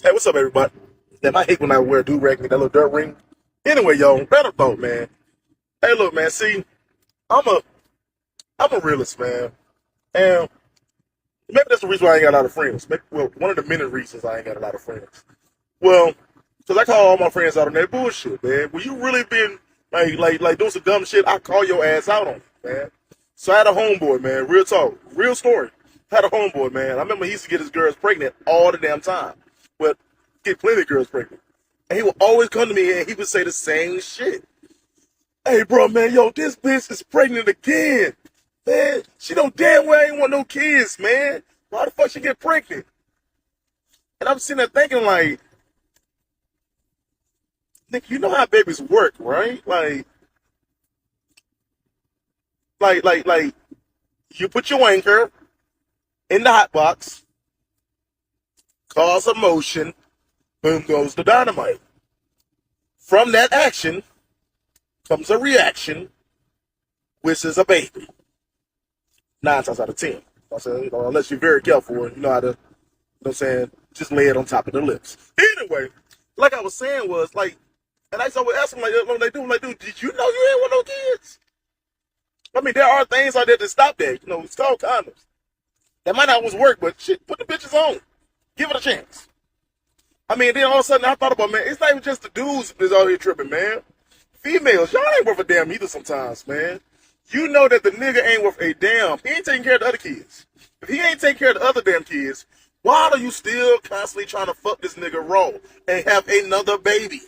Hey, what's up, everybody? Damn, I hate when I wear a do-rag with that little dirt ring. Anyway, yo, better thought, man. Hey, look, man. See, I'm a, I'm a realist, man, and maybe that's the reason why I ain't got a lot of friends. Maybe, well, one of the many reasons I ain't got a lot of friends. Well, because I call all my friends out on that bullshit, man. When you really been like doing some dumb shit, I call your ass out on it, man. So I had a homeboy, man. Real talk, real story. I had a homeboy, man. I remember he used to get his girls pregnant all the damn time, but get plenty of girls pregnant. And he would always come to me and he would say the same shit. Hey, bro, man, yo, this bitch is pregnant again. Man, she don't damn well ain't want no kids, man. Why the fuck she get pregnant? And I'm sitting there thinking, like, Nick, you know how babies work, right? Like, you put your anchor in the hot box, cause a motion, boom goes the dynamite. From that action comes a reaction, which is a baby. 9 times out of 10. I said, unless you're very careful and you know how to, what I'm saying, just lay it on top of the lips. Anyway, like I was saying was, like, and I always ask them, dude, did you know you ain't want no kids? I mean, there are things out there to stop that. You know, it's called condoms. That might not always work, but shit, put the bitches on. Give it a chance. I mean, then all of a sudden I thought about, man, it's not even just the dudes that's out here tripping, man. Females, y'all ain't worth a damn either sometimes, man. You know that the nigga ain't worth a damn. He ain't taking care of the other kids. If he ain't taking care of the other damn kids, why are you still constantly trying to fuck this nigga raw and have another baby?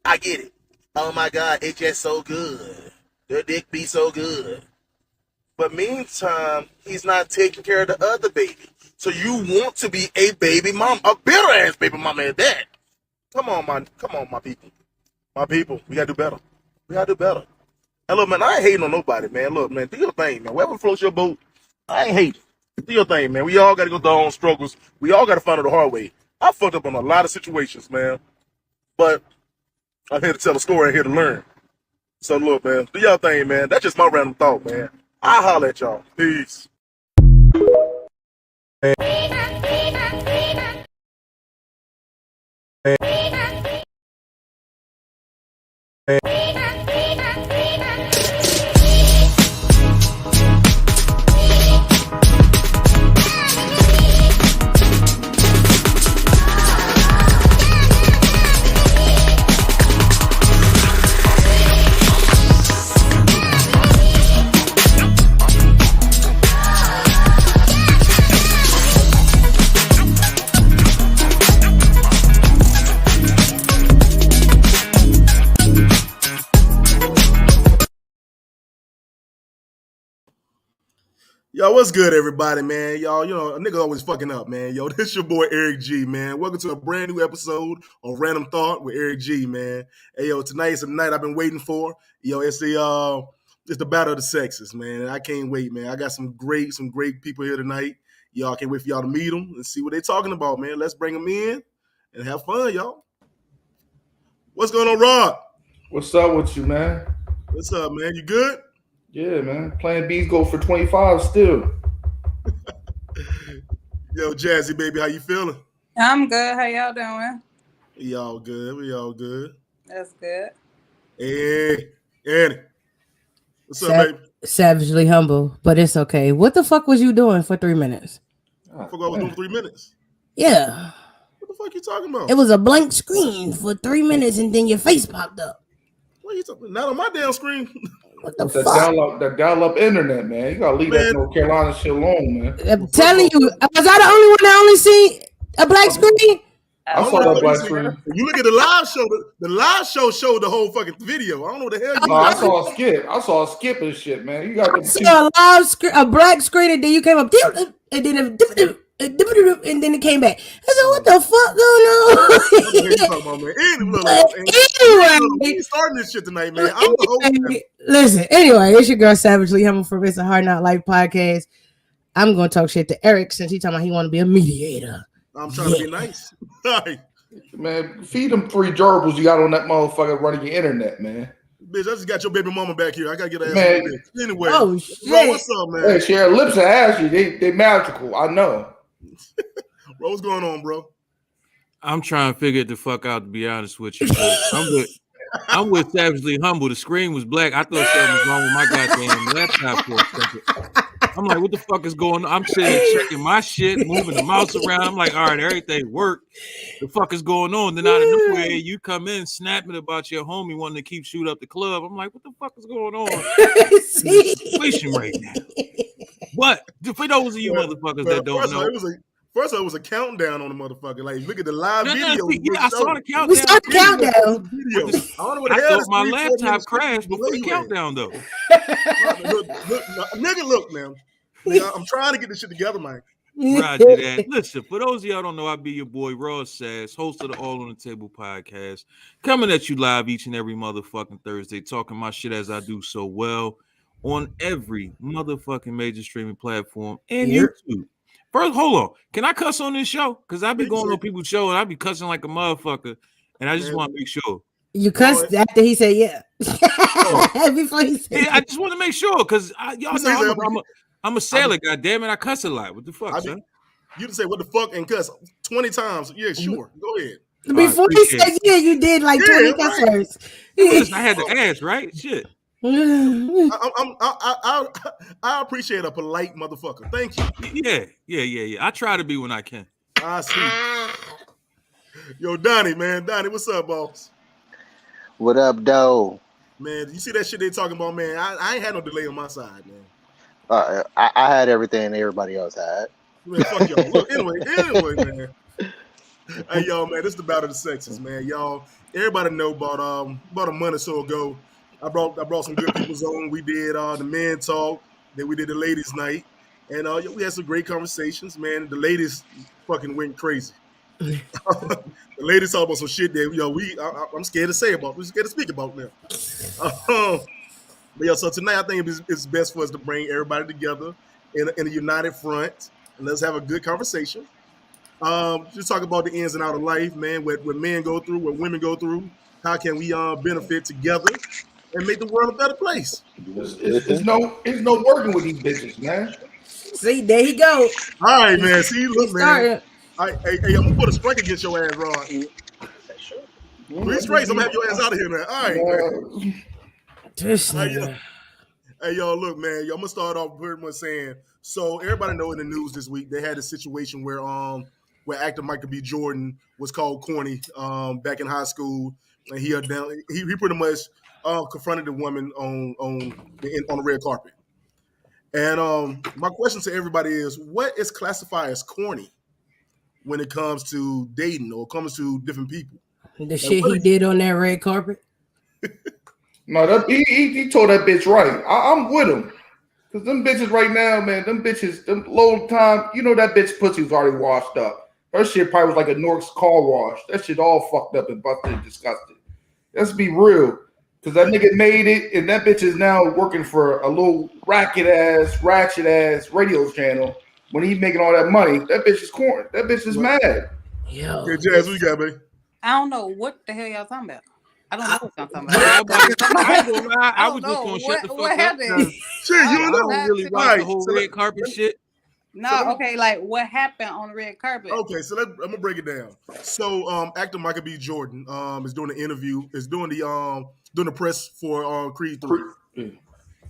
I get it. Oh my God, it's just so good. The dick be so good. But meantime, he's not taking care of the other baby. So you want to be a baby mom, a bitter ass baby mama at that. Come on, my people. My people, we gotta do better. We gotta do better. And look, man, I ain't hating on nobody, man. Look, man, do your thing, man. Wherever floats your boat, I ain't hating. Do your thing, man. We all gotta go through our own struggles. We all gotta find it the hard way. I fucked up on a lot of situations, man. But I'm here to tell a story and here to learn. So look, man, do y'all thing, man. That's just my random thought, man. I'll holler at y'all. Peace. Yo, what's good, everybody, man? Y'all, you know, a nigga always fucking up, man. Yo, this your boy Eric G, man. Welcome to a brand new episode of Random Thought with Eric G, man. Hey, yo, tonight's the night I've been waiting for. Yo, it's the battle of the sexes, man. I can't wait, man. I got some great people here tonight. Y'all can't wait for y'all to meet them and see what they're talking about, man. Let's bring them in and have fun, y'all. What's going on, Rod? What's up with you, man? What's up, man? You good? Yeah, man. Playing B's go for 25 still. Yo, Jazzy, baby, how you feeling? I'm good. How y'all doing? We all good. That's good. Hey, Annie. What's up, baby? Savagely humble, but it's okay. What the fuck was you doing for 3 minutes? What the fuck I was doing for 3 minutes? Yeah. What the fuck you talking about? It was a blank screen for 3 minutes and then your face popped up. What are you talking about? Not on my damn screen. What the That fuck? dial-up internet, man. You gotta leave that North Carolina shit alone, man. I'm telling you, was I the only one that only seen a black screen? I saw that black screen. You look at the live show. The live show showed the whole fucking video. I don't know what the hell you. No, I saw a skip. I saw a skip and shit, man. You got I saw a live screen, a black screen, and then you came up, and then and then it came back. I said, "What the fuck going on?" Anyway, we starting this shit tonight, man. I'm the host. Listen, anyway, it's your girl Savagely Humble from It's a Hard Not Life podcast. I'm gonna talk shit to Eric since he talking about he want to be a mediator. I'm trying to be nice. Man, feed them 3 gerbils you got on that motherfucker running your internet, man. Bitch, I just got your baby mama back here. I gotta get her ass man. on this. Anyway, oh shit, bro, what's up, man? Hey, share lips and ashy. They magical. I know. Bro, what's going on, bro? I'm trying to figure it the fuck out, to be honest with you, because I'm with Savagely Humble. The screen was black. I thought something was wrong with my goddamn laptop for a second. I'm like, what the fuck is going on? I'm sitting there checking my shit, moving the mouse around. I'm like, all right, everything worked. The fuck is going on? Then out of nowhere, you come in snapping about your homie wanting to keep shoot up the club. I'm like, what the fuck is going on in this situation right now? But for those of you motherfuckers that don't know, First of all, it was a countdown on the motherfucker. Like, look at the live video. I saw the countdown. We saw the countdown. I don't know what the I hell thought my laptop crashed before the countdown, though. Nigga, look, man. Nigga, I'm trying to get this shit together, man. Roger that. Listen, for those of y'all don't know, I be your boy Ross Sass, host of the All on the Table podcast, coming at you live each and every motherfucking Thursday, talking my shit as I do so well on every motherfucking major streaming platform and YouTube. First, hold on. Can I cuss on this show? Because I be going on people's show and I be cussing like a motherfucker, and I just want to make sure. You cussed after he said yeah. Before he said yeah, I just want to make sure because y'all know I'm a sailor. Goddamn it, I cuss a lot. What the fuck, son? You say what the fuck and cuss 20 times. Yeah, sure. Go ahead. Before he said yeah, you did like 20 cuss words. I had to ask, right? Shit. I appreciate a polite motherfucker. Thank you. Yeah. I try to be when I can. I see. Yo, Donnie, man. Donnie, what's up, boss? What up, though? Man, you see that shit they talking about, man? I ain't had no delay on my side, man. I had everything everybody else had. Man, fuck y'all. Look, anyway, man. Hey, y'all, man, this is the Battle of the Sexes, man. Y'all, everybody know about a month or so ago, I brought some good people on. We did the men talk, then we did the ladies night, and we had some great conversations, man. The ladies fucking went crazy. The ladies talk about some shit that I'm scared to say about. We're scared to speak about now. But yeah, so tonight I think it's best for us to bring everybody together in a united front, and let's have a good conversation. Just talk about the ins and outs of life, man. What men go through, what women go through. How can we benefit together and make the world a better place? It's no working with these bitches, man. See, there you go. All right, man. See, look, man. Hey, I'm gonna put a strike against your ass, Rod. 3 strikes, I'm gonna have your ass out of here, man. All right, man. Hey, y'all, look, man. I'm gonna start off pretty much saying. So everybody know in the news this week they had a situation where actor Michael B. Jordan was called corny back in high school, and he pretty much confronted the woman on the red carpet. And my question to everybody is, what is classified as corny when it comes to dating or comes to different people? The shit he did on that red carpet? No, he told that bitch right. I'm with him. Because them bitches right now, man, them low time, you know that bitch pussy was already washed up. Her shit probably was like a Norks car wash. That shit all fucked up and busted and disgusted. Let's be real. Because that nigga made it, and that bitch is now working for a little ratchet ass radio channel. When he's making all that money, that bitch is corny. That bitch is mad. Yo. Okay, Jazz, what you got, baby? I don't know what the hell y'all talking about. I don't know what y'all talking about. I was just gonna shut the fuck what happened? up. Shit, you I know. don't really watch the whole red carpet shit. No, okay, like what happened on the red carpet? Okay, so I'm gonna break it down. So, actor Michael B. Jordan is doing an interview, is doing the press for Creed 3,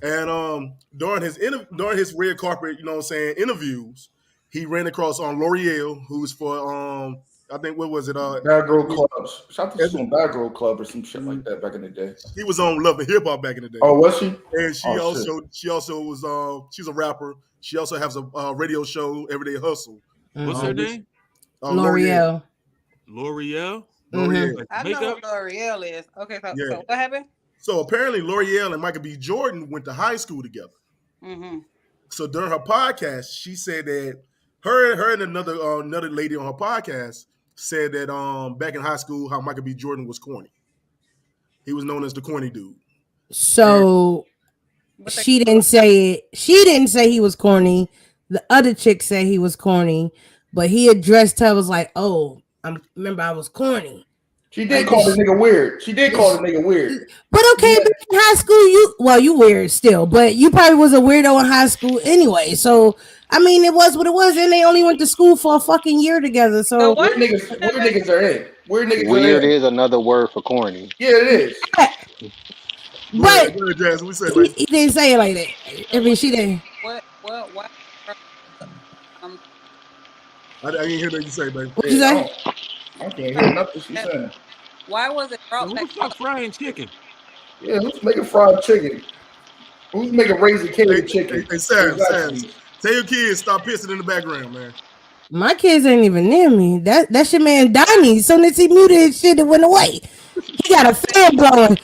and during his red carpet, you know what I'm saying, interviews, he ran across L'Oreal, who's for I think what was it? Bad Girl Clubs. Shout out to Bad Girl Club or some shit like that back in the day. He was on Love and Hip Hop back in the day. Oh, was she? And she also was she's a rapper. She also has a radio show, Everyday Hustle. What's her name? L'Oreal. L'Oreal? L'Oreal. I know what L'Oreal is. Okay, so what happened? So apparently L'Oreal and Michael B. Jordan went to high school together. Mm-hmm. So during her podcast, she said that her and another lady on her podcast said that back in high school, how Michael B. Jordan was corny. He was known as the corny dude. So she didn't say it. She didn't say he was corny. The other chick said he was corny, but he addressed her, was like, "Oh, I remember I was corny." She did call the nigga weird. But okay, Yeah. but in high school, you weird still, but you probably was a weirdo in high school anyway. So I mean, it was what it was, and they only went to school for a fucking year together. So So what? Weird niggas are in. Weird niggas are Weird in. is another word for corny. Yeah, it is. but Go ahead, Jazz. We say, baby. he didn't say it like that. I So mean, what? she didn't. Why? Um, I didn't hear that you say, baby. What'd you say? I can't hear nothing she's saying. why was it brought Who back the fuck up? frying chicken? Yeah, who's making fried chicken? Who's making Raising Cane chicken? Hey, Sam, Exactly. tell your kids stop pissing in the background, man. My kids ain't even near me. That's your man Donnie. As soon as he muted his shit, it went away. He got a fan blowing.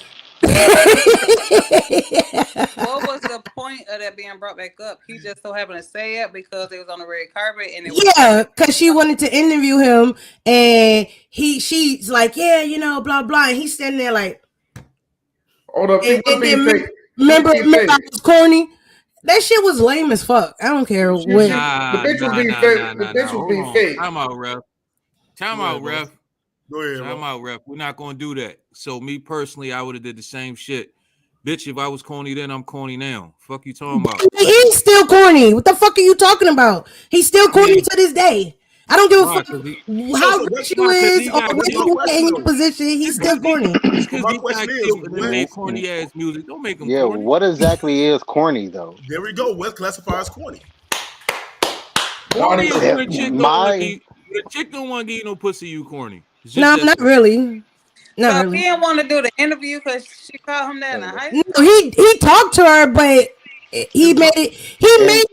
What was the point of that being brought back up? He just so happened to say it because it was on the red carpet and it was Yeah, because she wanted to interview him, and she's like, yeah, you know, blah blah, and he's standing there like, Hold up, she and was being then fake. remember I was corny. That shit was lame as fuck. I don't care what. The bitch was being fake. The bitch was being fake. Time out, ref. Time Go out, ahead, ref. Go ahead, Time bro. out, ref. We're not gonna do that. So me personally, I would have did the same shit. Bitch, if I was corny then, I'm corny now. Fuck you talking about? He is still corny. What the fuck are you talking about? He's still corny to this day. I don't give a fuck how rich you is or where you at in your position. He's still corny. Just because My he question got is, killed and then what- made corny ass music, don't make him Yeah, corny. what exactly is corny though? There we go. What classifies corny? Corny is Yeah, when a chick don't my- want to when a chick don't want to give you no pussy, you corny. It's just No, that not simple. really. Not so really. he didn't want to do the interview because she called him that in high No, school. he talked to her, but he made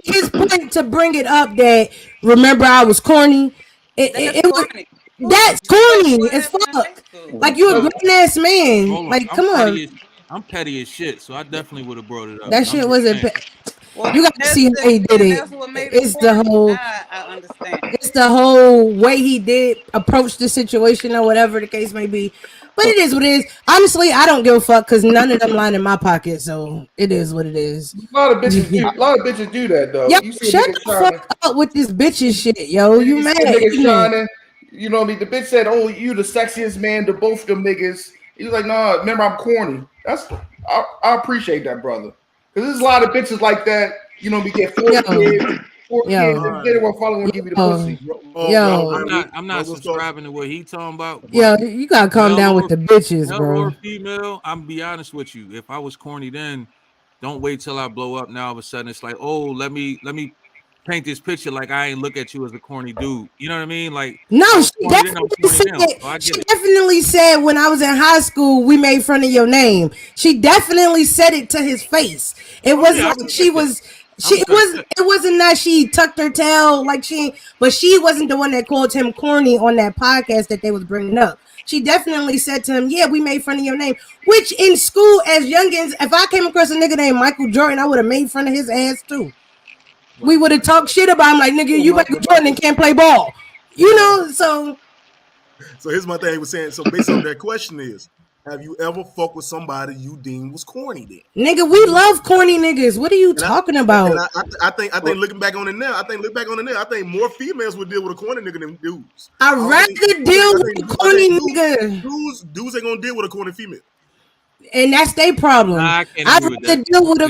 his point to bring it up that remember I was corny. That's Was corny. that's What corny as happened in high fuck. school? Like you a grown ass man. Hold on, Like come on, I'm petty as shit, so I definitely would have brought it up. that I'm shit just wasn't. saying. Well, You got to see how he did it. That's what made it It's the corny. whole. Now I understand. It's the whole way he did approach the situation or whatever the case may be. But it is what it is. Honestly, I don't give a fuck because none of them line in my pocket. So it is what it is. A lot of bitches do that though. Yo, You see shut niggas the shining. fuck up with this bitches shit, yo. You mad? see niggas You know. shining. You know what I mean? The bitch said, "Oh, you the sexiest man to both them niggas." He was like, "Nah, remember I'm corny." I appreciate that, brother. Because there's a lot of bitches like that. You know, we get four kids, and get it while following give you the pussy. I'm not subscribing to what he talking about. Yo, you gotta calm down with the bitches, male bro. or female, I'm be honest with you. If I was corny then, don't wait till I blow up. Now all of a sudden it's like, oh, let me paint this picture like I ain't look at you as a corny dude. You know what I mean? Like no, she definitely said when I was in high school, we made fun of your name. She definitely said it to his face. It wasn't like she was. It wasn't that she tucked her tail like but she wasn't the one that called him corny on that podcast that they was bringing up. She definitely said to him, "Yeah, we made fun of your name." Which in school as youngins, if I came across a nigga named Michael Jordan, I would have made fun of his ass too. We would have talked shit about him like, "Nigga, you Michael Jordan and can't play ball." You know, so here's my thing. He was saying. So based on that question is, have you ever fucked with somebody you deemed was corny? Then, nigga, we love corny niggas. What are you talking about? I think looking back on it now, I think more females would deal with a corny nigga than dudes. I'd rather deal with a corny nigga. Dudes ain't gonna deal with a corny female. And that's their problem. I'd rather deal with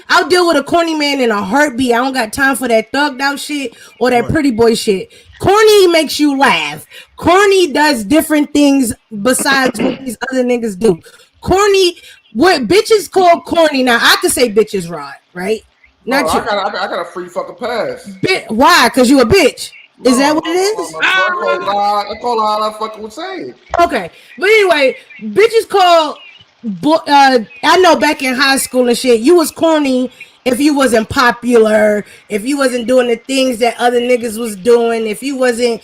I'll deal with a corny man in a heartbeat. I don't got time for that thugged out shit or that pretty boy shit. Corny makes you laugh. Corny does different things besides what these other niggas do. Corny, what bitches call corny. Now I could say bitches right? Not you. I got a free fucking pass. Why? Because you a bitch. Is that what it is? I call how I fucking would say it. Okay, but anyway, bitches call. I know back in high school and shit, you was corny if you wasn't popular, if you wasn't doing the things that other niggas was doing, if you wasn't,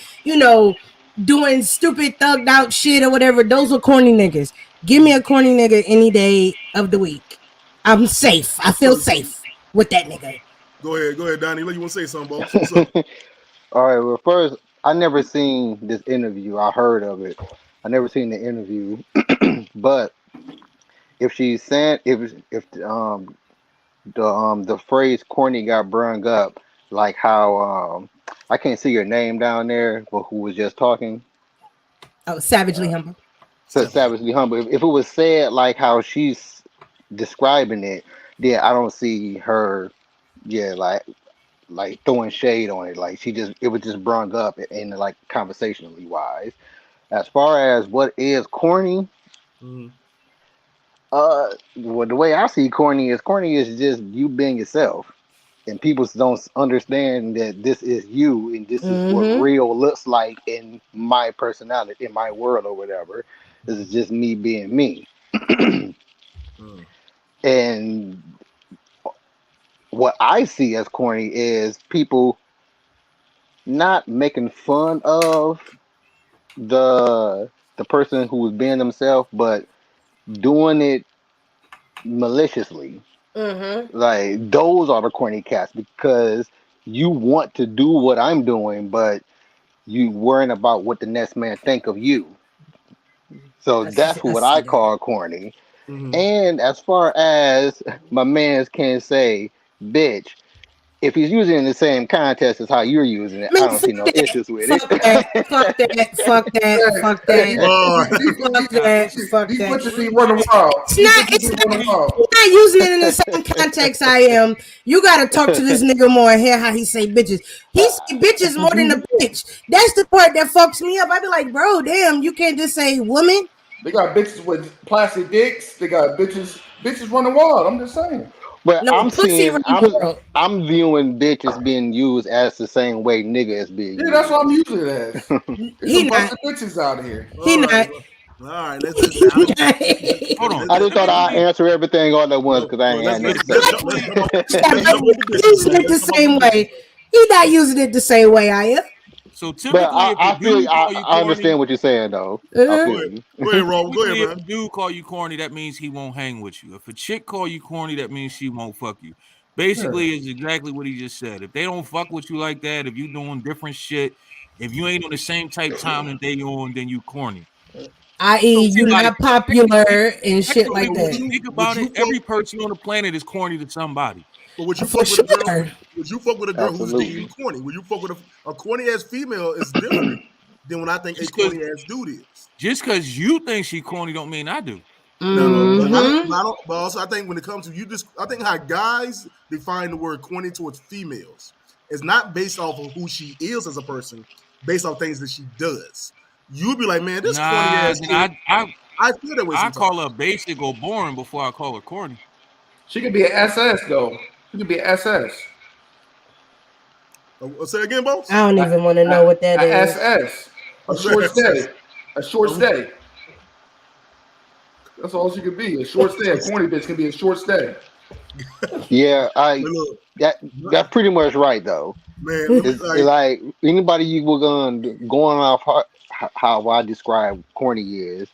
doing stupid thugged out shit or whatever. Those were corny niggas. Give me a corny nigga any day of the week. I'm safe. I feel safe with that nigga. Go ahead, Donnie. You want to say something, boss? What's up? All right. Well, first, I never seen this interview. I heard of it. I never seen the interview. But if she's saying if the phrase "corny" got brung up, like how I can't see your name down there, but who was just talking? Oh, savagely humble. So savagely humble. If it was said like how she's describing it, then I don't see her. Yeah, like throwing shade on it. Like it was just brung up in like conversationally wise. As far as what is corny, Mhm. well, the way I see corny is just you being yourself, and people don't understand that this is you and this is what Mm-hmm. real looks like in my personality, in my world or whatever. This is just me being me. Mm. And what I see as corny is people not making fun of the person who was being themselves, but doing it maliciously. Mm-hmm. Like those are the corny cats because you want to do what I'm doing, but you worrying about what the next man think of you. So that's I what see I that. call corny. Mhm. And as far as my man's can say, bitch, if he's using it in the same context as how you're using it, I Man, don't fuck see no that. issues with Fuck that. Fuck it. that. Fuck that. Yeah, Fuck yeah, that. Boy. Fuck that. Fuck these that. bitches be running wild. It's These not. bitches be It's not. running wild. He's not using it in the same context I am. You gotta talk to this nigga more and hear how he say bitches. He say bitches more than the bitch. That's the part that fucks me up. I be like, bro, damn, you can't just say woman. They got bitches with plastic dicks. They got bitches running wild. I'm just saying. But No, pussy run the world. I'm viewing bitch as being used as the same way nigga is being Yeah, that's what I'm used. using it as. There's He some not. busted bitches out here. He All right. not. All right. Let's. I don't. Hold on. I just thought I'd answer everything all at once No, because I no, ain't had nothing Listen, to let's typically, come up. Yeah, Let's but come he up with the not bitches, using man. it the Let's come up with same the bitches. way. He not using it the same way I am. so but typically, if a I feel dude call you I understand corny, what you're saying though. I Uh-huh. Go feel ahead. you. Go ahead, Rob. Go ahead, typically if man. a dude call you corny, that means he won't hang with you. If a chick call you corny, that means she won't fuck you. Yeah. Basically, it's exactly what he just said. If they don't fuck with you like that, if you doing different shit, if you ain't on the same type time that they on, then you corny. I.e., So you like not popular and shit technically, like But when would that. you you think would about you it, fuck? every person on the planet is corny to somebody. But would you For fuck with a girl? sure. Would you fuck with a girl who's deemed Absolutely. corny? Would you fuck with a corny ass female? Is different than when I think a Just because corny ass dude is. you think she corny don't mean I do. No, no, but I don't. Mm-hmm. But I don't. But also, I think when it comes to you, just I think how guys define the word corny towards females is not based off of who she is as a person, based off things that she does. You'd be like, man, this corny Nah, ass then chick. I feel that way I sometimes. call her basic or boring before I call her corny. She could be an SS though. She could be an SS. Say again, boss. I don't even want to know what that A is. SS. A short stay. A short stay. That's all she could be. A short stay. A corny bitch can be a short stay. Yeah, But look, that's pretty much right though. man, let me It's like anybody you were going off how I describe corny is.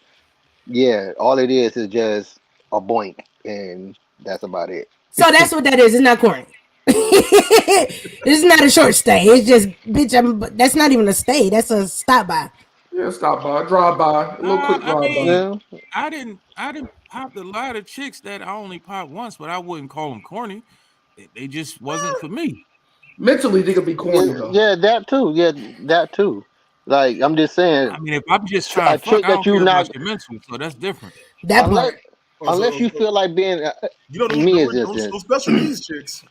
Yeah, all it is just a boink, and that's about it. So that's what that is. It's not corny. It's not a short stay. It's just bitch. That's not even a stay. That's a stop by. Yeah, stop by, drive by, a little quick I drive by. mean, Yeah, I didn't pop a lot of chicks that I only popped once, but I wouldn't call them corny. They just wasn't for me. Mentally, they could be corny though. yeah, that too. Yeah, that too. Like I'm just saying, I mean, if I'm just trying a to fuck, chick I that don't you care about not your mental, so that's different. That unless part. also, you feel like being you know, me is just those this. special needs chicks.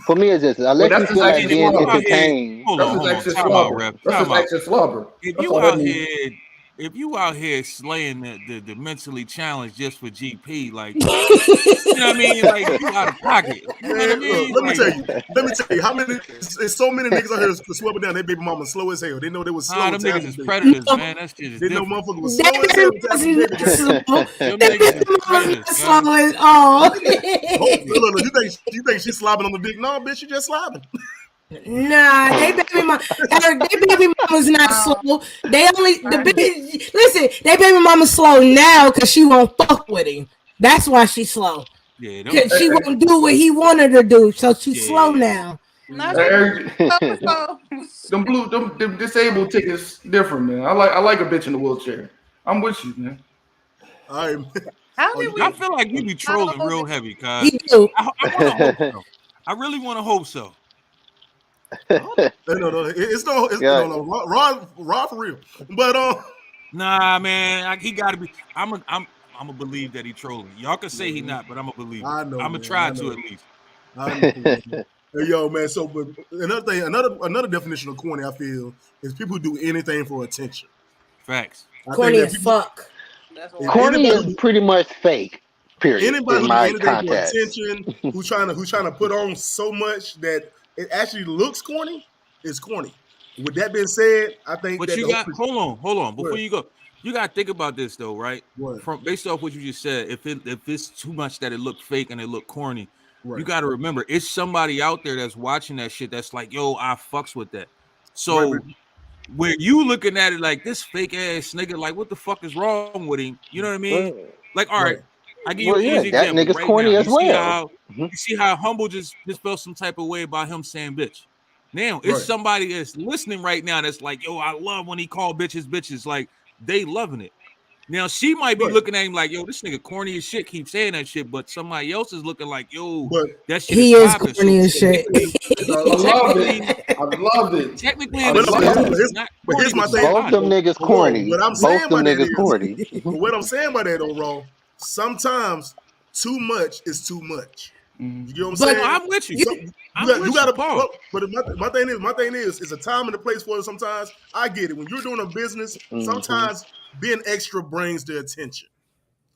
For me, it's just Well, unless you that's his feel I like mean, extra if being you slobber. out here, entertained. That's his hold on, extra time out, slobber. rep, That's his time out. extra slobber. If That's you all that out means. here, if you out here slaying the mentally challenged just for GP, like you know what I mean, like you out of pocket. You know what I Man, look, mean? let me Like, tell you. Let me tell you how many. It's so many niggas out here swept down. Their baby mama slow as hell. They know they was slow them to have niggas a is baby. predators, man. That shit is They know different. motherfucker was slow That as baby hell to have mama's a baby. not slow. Them That niggas baby is mama's predators, not man. slow at all. Oh, look, you think she's slobbing on the dick? No, bitch, you just slobbing. Nah, they baby mama, Eric, they baby mama's not slow. They only the baby. Listen, they baby mama's slow now because she won't fuck with him. That's why she's slow. Yeah, them. Cause she won't do what he wanted her to do, so she's slow Yeah, now. Not Hey, she Eric, so. them disabled tickets different, man. I like a bitch in a wheelchair. I'm with you, man. All right. How Oh, did I we feel like you be trolling know real that? heavy, He cause do. I want to hope so. I really want to hope so. no, it's no, yeah, no, Ron for real. But Nah, man, he got to be. I'm gonna believe that he trolling. Y'all can say he not, but I'm gonna believe it. I know, I'm gonna man. try I to know. at least. I know. Man. Hey, yo, man. So, but another thing, another definition of corny, I feel, is people who do anything for attention. Facts. I think Corny that as people, fuck. That's if why. Corny anybody is who do pretty much fake. Period. anybody In who do my anything for context. attention, who's trying to put on so much that it actually looks corny, is corny. With that being said, I think But that you the whole got hold on before what you go. You got to think about this though, right? what From based off what you just said, if it's too much that it look fake and it look corny, you right got to remember it's somebody out there that's watching that shit that's like, yo, I fucks with that. right, but So when you looking at it like this fake ass nigga, like what the fuck is wrong with him? You know what I mean? Well, Like, all right, right I give you well, an yeah, easy that example nigga's right now. corny as well. You see how humble just felt some type of way about him saying bitch. Now it's right. somebody that's listening right now that's like, yo, I love when he called bitches bitches. Like they loving it. Now she might be Right. looking at him like, yo, this nigga corny as shit, keep saying that shit, but somebody else is looking like, yo, But that shit is He is popping. So corny as shit. I loved it. technically, I loved it. technically I in a but sense, loved he's it. not corny, here's my but he's thing. Both them not. niggas Whoa, corny. what I'm Both saying by them that niggas is, corny. but what I'm saying by that, though, Raw, sometimes too much is too much. You get what I'm But No, saying? I'm with you. you, So I'm you with you, gotta. Paul. But my thing is, it's a time and a place for it. Sometimes I get it. When you're doing a business, Hmm. sometimes being extra brings the attention.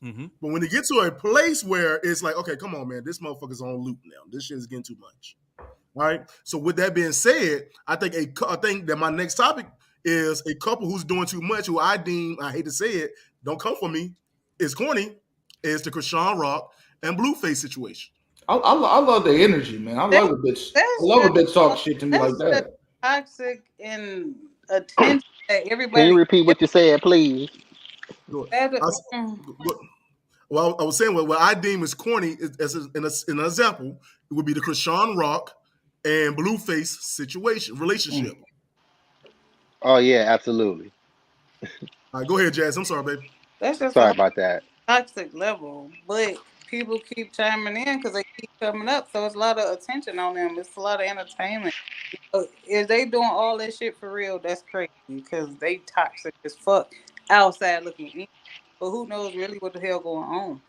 Mm-hmm. But when you get to a place where it's like, okay, come on, man, this motherfucker's on loop now. This shit is getting too much. All right. So with that being said, I think that my next topic is a couple who's doing too much, who I hate to say it, don't come for me, is corny, is the Krishan Rock and Blueface situation. I love the energy, man. I That, love a bitch. I that's love a just bitch talk shit to me like that's just that. toxic and attention that Can you everybody repeat gives. what you said, please? That, I, mm, well, I was saying what I deem as corny in an example, it would be the Krishan Rock and Blueface situation, relationship. Oh yeah, absolutely. All right, go ahead, Jazz. I'm sorry, baby. that's just Sorry a about that. toxic level. But people keep chiming in because they keep coming up. So it's a lot of attention on them. It's a lot of entertainment. If they doing all this shit for real, that's crazy because they toxic as fuck outside looking in. But who knows really what the hell going on?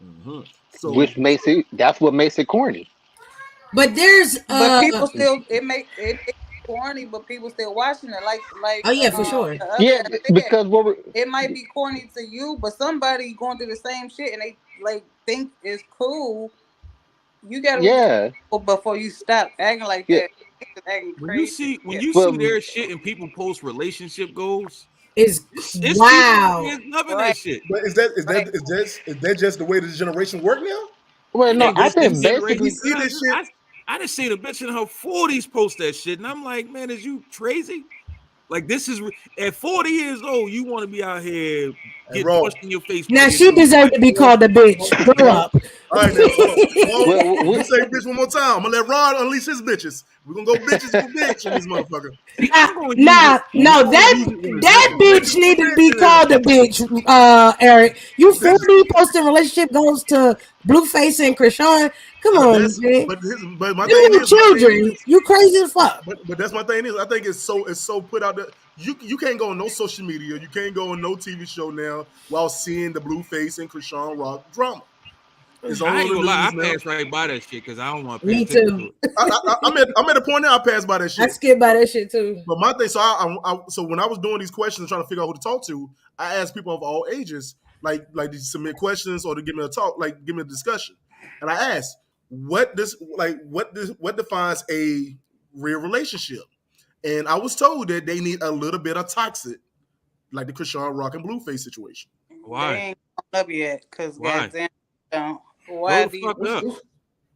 Mm-hmm. So Which makes it. That's what makes it corny. but there's But people still it makes it corny, but people still watching it. oh yeah, for sure. The other Yeah, guy said, because what? it might be corny to you, but somebody going through the same shit and they like think it's cool. You gotta be Yeah, careful before you stop acting like yeah. that. Niggas acting When you crazy. see when Yeah. you But see their shit and people post relationship goals, Is it's people out wow. there loving that Right, shit. but right. is that just the way this generation work now? well, It no, ain't I just this think We generation. basically. see this shit. I just seen a bitch in her 40s post that shit, and I'm like, man, is you crazy? Like this is at 40 years old, you want to be out here Hey, getting Raw. punched in your face by Now your she dude. deserved Like, to be Raw, called a bitch. Grow Raw. up. All right, now, Raw. Well, You say bitch one more time. I'm gonna let Rod unleash his bitches. We're gonna go bitches for bitch in this motherfucker. see, Nah, I'm gonna use it. nah, I'm no, gonna use it in a that different way. bitch Bitches for need to bitch be in here. called a bitch. Eric, you Bitches. 40 posting relationship goes to Blueface and Krishan. Come on, That's man. but Them little my thing children. is, You crazy as fuck. but that's my thing is, I think it's so put out there. You can't go on no social media. You can't go on no TV show now while seeing the Blueface and Krishan Rock drama. It's all I on ain't the gonna lie, news I now. passed right by that shit because I don't want to pay Me attention too. to it. I'm at a point now. I pass by that I shit. skip by that shit too. But my thing, so when I was doing these questions and trying to figure out who to talk to, I asked people of all ages, like to submit questions or to give me a talk, like give me a discussion. And I asked, what defines a real relationship? And I was told that they need a little bit of toxic, like the Krishan Rock and Blueface situation. They Why? ain't come up yet because Why? goddamn, don't. Grow Why the do you? fuck up.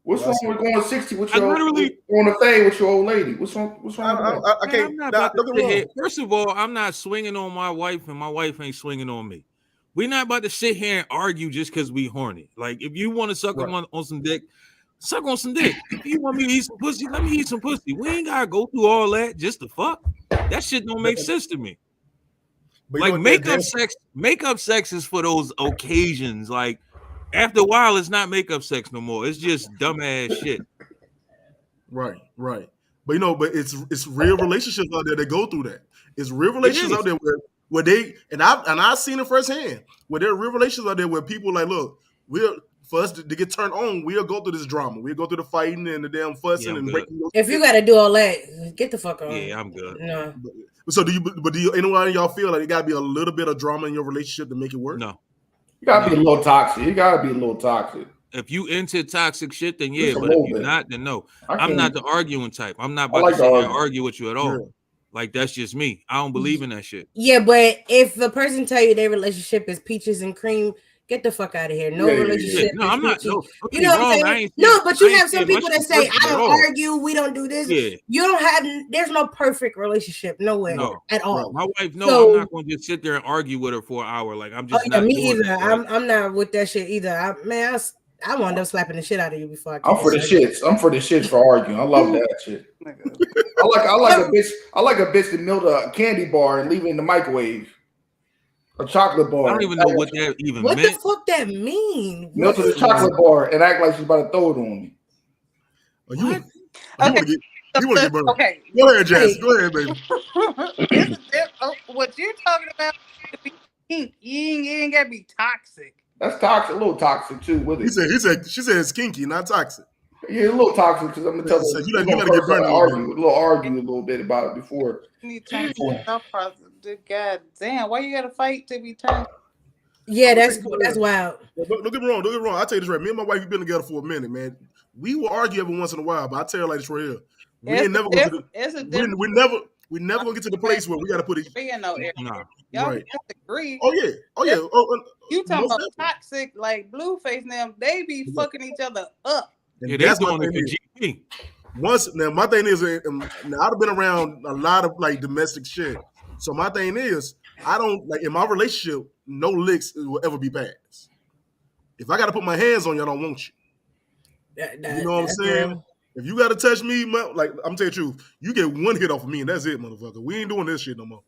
What's wrong with going 60 with I your literally, on the fade with your old lady? What's I, wrong with that? I man, can't. I'm not Nah, about to don't get me sit here. wrong. First of all, I'm not swinging on my wife, and my wife ain't swinging on me. We're not about to sit here and argue just because we horny. Like, if you want to suck Right. on some dick, suck on some dick. If you want me to eat some pussy, let me eat some pussy. We ain't gotta go through all that just to fuck. That shit don't make sense to me. But you know Like what? makeup sex is for those occasions. Like after a while, it's not makeup sex no more. It's just dumbass shit. Right, right. But it's real relationships out there that go through that. It's real It relationships out is. there where they and I've seen it firsthand where there are real relationships out there where people like, look, for us to get turned on, we'll go through this drama. We'll go through the fighting and the damn fussing Yeah, I'm and good. breaking your If you shit. got to do all that, get the fuck on. Yeah, I'm good. No. So do you anyone of y'all feel like it gotta be a little bit of drama in your relationship to make it work? No. You gotta be a little toxic. You gotta be a little toxic. If you into toxic shit, then yeah. Just a But if little you're bit. not, then no. I I'm can't- not the arguing type. I'm not I about like to sit to there and argue. argue with you at all. Yeah. Like that's just me. I don't believe in that shit. Yeah, but if the person tell you their relationship is peaches and cream, get the fuck out of here. No Yeah, yeah, yeah. relationship. No, is I'm not. peachy. No, don't You get know me what I'm wrong. I saying? ain't No, saying- but I you ain't have some saying people much that say, personal I at don't all. argue, we don't do this. Yeah. You don't have, there's no perfect relationship nowhere No. at all. My wife knows So- I'm not going to just sit there and argue with her for an hour. Like I'm Oh just yeah, not me doing either. that. Like, I'm not with that shit either. I wound up slapping the shit out of you before I I'm for the shits. I'm for the shits for arguing. I love that shit. I like a bitch. I like a bitch that milled a candy bar and leave it in the microwave. A chocolate bar. I don't even know what that even What meant. the fuck that mean? Melted a chocolate bar and act like she's about to throw it on me. Oh, you Okay. want to get burned? Okay. Go ahead, Jazz. Go ahead, baby. What you're talking about to be kink. You ain't gotta be toxic. That's toxic, a little toxic too. With it, She said it's kinky, not toxic. yeah, a little toxic because I'm gonna tell So her. you gotta get burned a little bit about it before. You need to turn yourself off. God damn, why you gotta fight to be turned? Yeah, that's cool. That's wild. Don't get me wrong. Don't get me wrong. I'll tell you this right. Me and my wife have been together for a minute, man. We will argue every once in a while, but I tell her like this right here. We ain't never going to we never gonna get to the place where we gotta put it. Y'all Right. disagree. Oh yeah. You talking most about definitely. toxic like Blueface now? They be fucking each other up. And Yeah, they that's my doing it thing for is, GP. my thing is, now, I've been around a lot of like domestic shit. So my thing is, I don't like in my relationship, no licks will ever be passed. If I got to put my hands on you, I don't want you. You know what I'm saying? Real. If you got to touch me, like I'm telling you the truth, you get one hit off of me and that's it, motherfucker. We ain't doing this shit no more.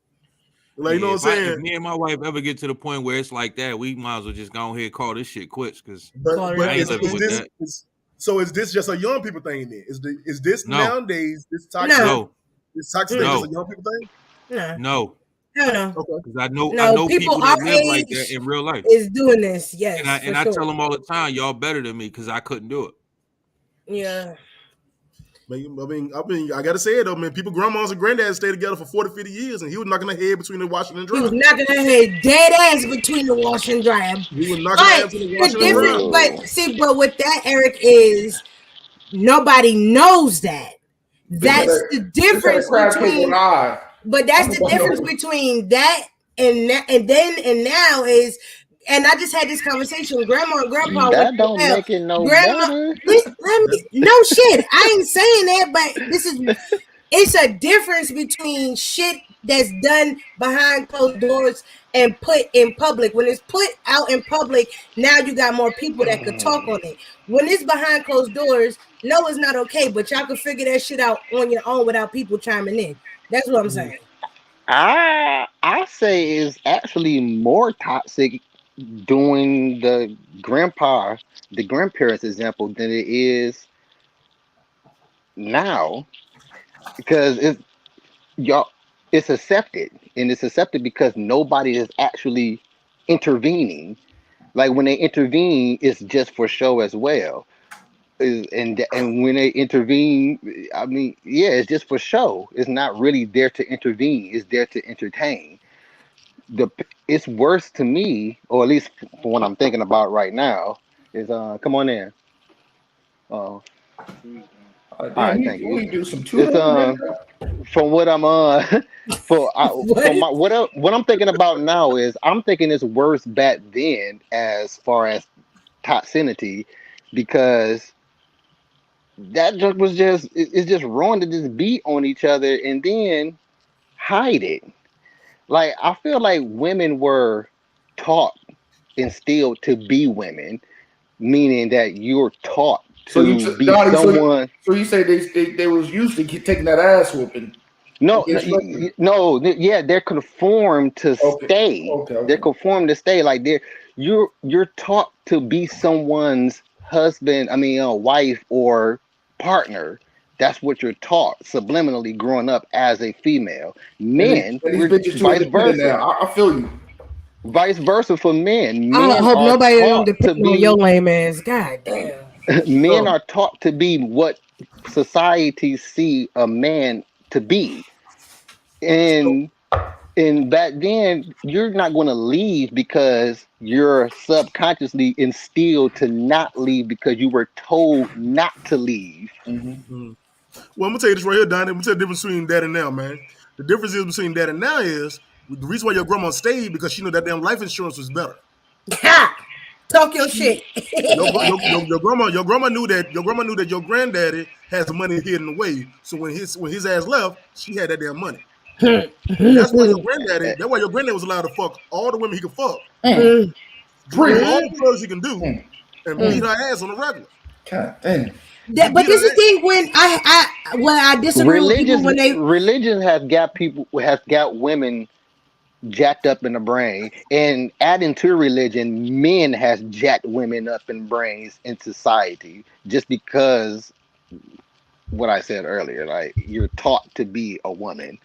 Like, you know what I'm saying? If me and my wife ever get to the point where it's like that, we might as well just go ahead and call this shit quits because I ain't living with that. So is this just a young people thing then? Is this No. nowadays this toxic? No. This toxic thing is a young people thing? No. No. Okay. Because I know people that live like that in real life. Is doing this, yes. And I tell them all the time, y'all better than me because I couldn't do it. Yeah. I mean, I gotta say it though, man. People, grandmas and granddads stayed together for 40, 50 years, and he was knocking their head between the washing and He was drying. knocking her head dead ass between the wash and dry. He was knocking her ass between the washing and drying. But with that, Eric, is nobody knows that. That's the difference between. But that's the difference between that and now is. And I just had this conversation with grandma and grandpa. That don't make it no better. No shit. I ain't saying that, but it's a difference between shit that's done behind closed doors and put in public. When it's put out in public, now you got more people that could talk on it. When it's behind closed doors, no, it's not okay, but y'all can figure that shit out on your own without people chiming in. That's what I'm saying. I say is actually more toxic doing the grandparents example than it is now, because it's accepted, and it's accepted because nobody is actually intervening. Like when they intervene, it's just for show as well. And when they intervene, I mean, yeah, it's just for show. It's not really there to intervene. It's there to entertain. It's worse to me, or at least for what I'm thinking about right now, is come on in. All right, thank you. We do some from what I'm what I'm thinking about now is I'm thinking it's worse back then as far as toxicity, because that was it's just wrong to just beat on each other and then hide it. Like, I feel like women were taught, instilled to be women, meaning that you're taught to be someone. So you say they was used to taking that ass whooping? No, yeah, they're conformed to stay. Okay. They're conformed to stay. Like you're taught to be someone's husband. I mean, wife or partner, That's what you're taught subliminally growing up as a female. And, Men, these we're bitches too vice independent versa. now. I feel you. Vice versa for men. I Men hope are nobody don't taught depend to on your be lame ass. God damn. men So, are taught to be what society see a man to be. So, And back then, you're not going to leave because you're subconsciously instilled to not leave because you were told not to leave. well, I'm gonna tell you this right here, Donnie. I'm gonna tell you the difference between that and now, man. The difference is between that and now is the reason why your grandma stayed because she knew that damn life insurance was better. Ha! Talk your She, shit. your grandma knew that your granddaddy has money hidden away. So when his ass left, she had that damn money. That's why your granddaddy. That's why your granddaddy was allowed to fuck all the women he could fuck, do preach. all the drugs he can do, and beat her ass on the regular. God damn. He But beat this her is the ass. thing when I disagree with people when they Religion has got women jacked up in the brain, and adding to religion, men has jacked women up in brains in society just because what I said earlier, like you're taught to be a woman.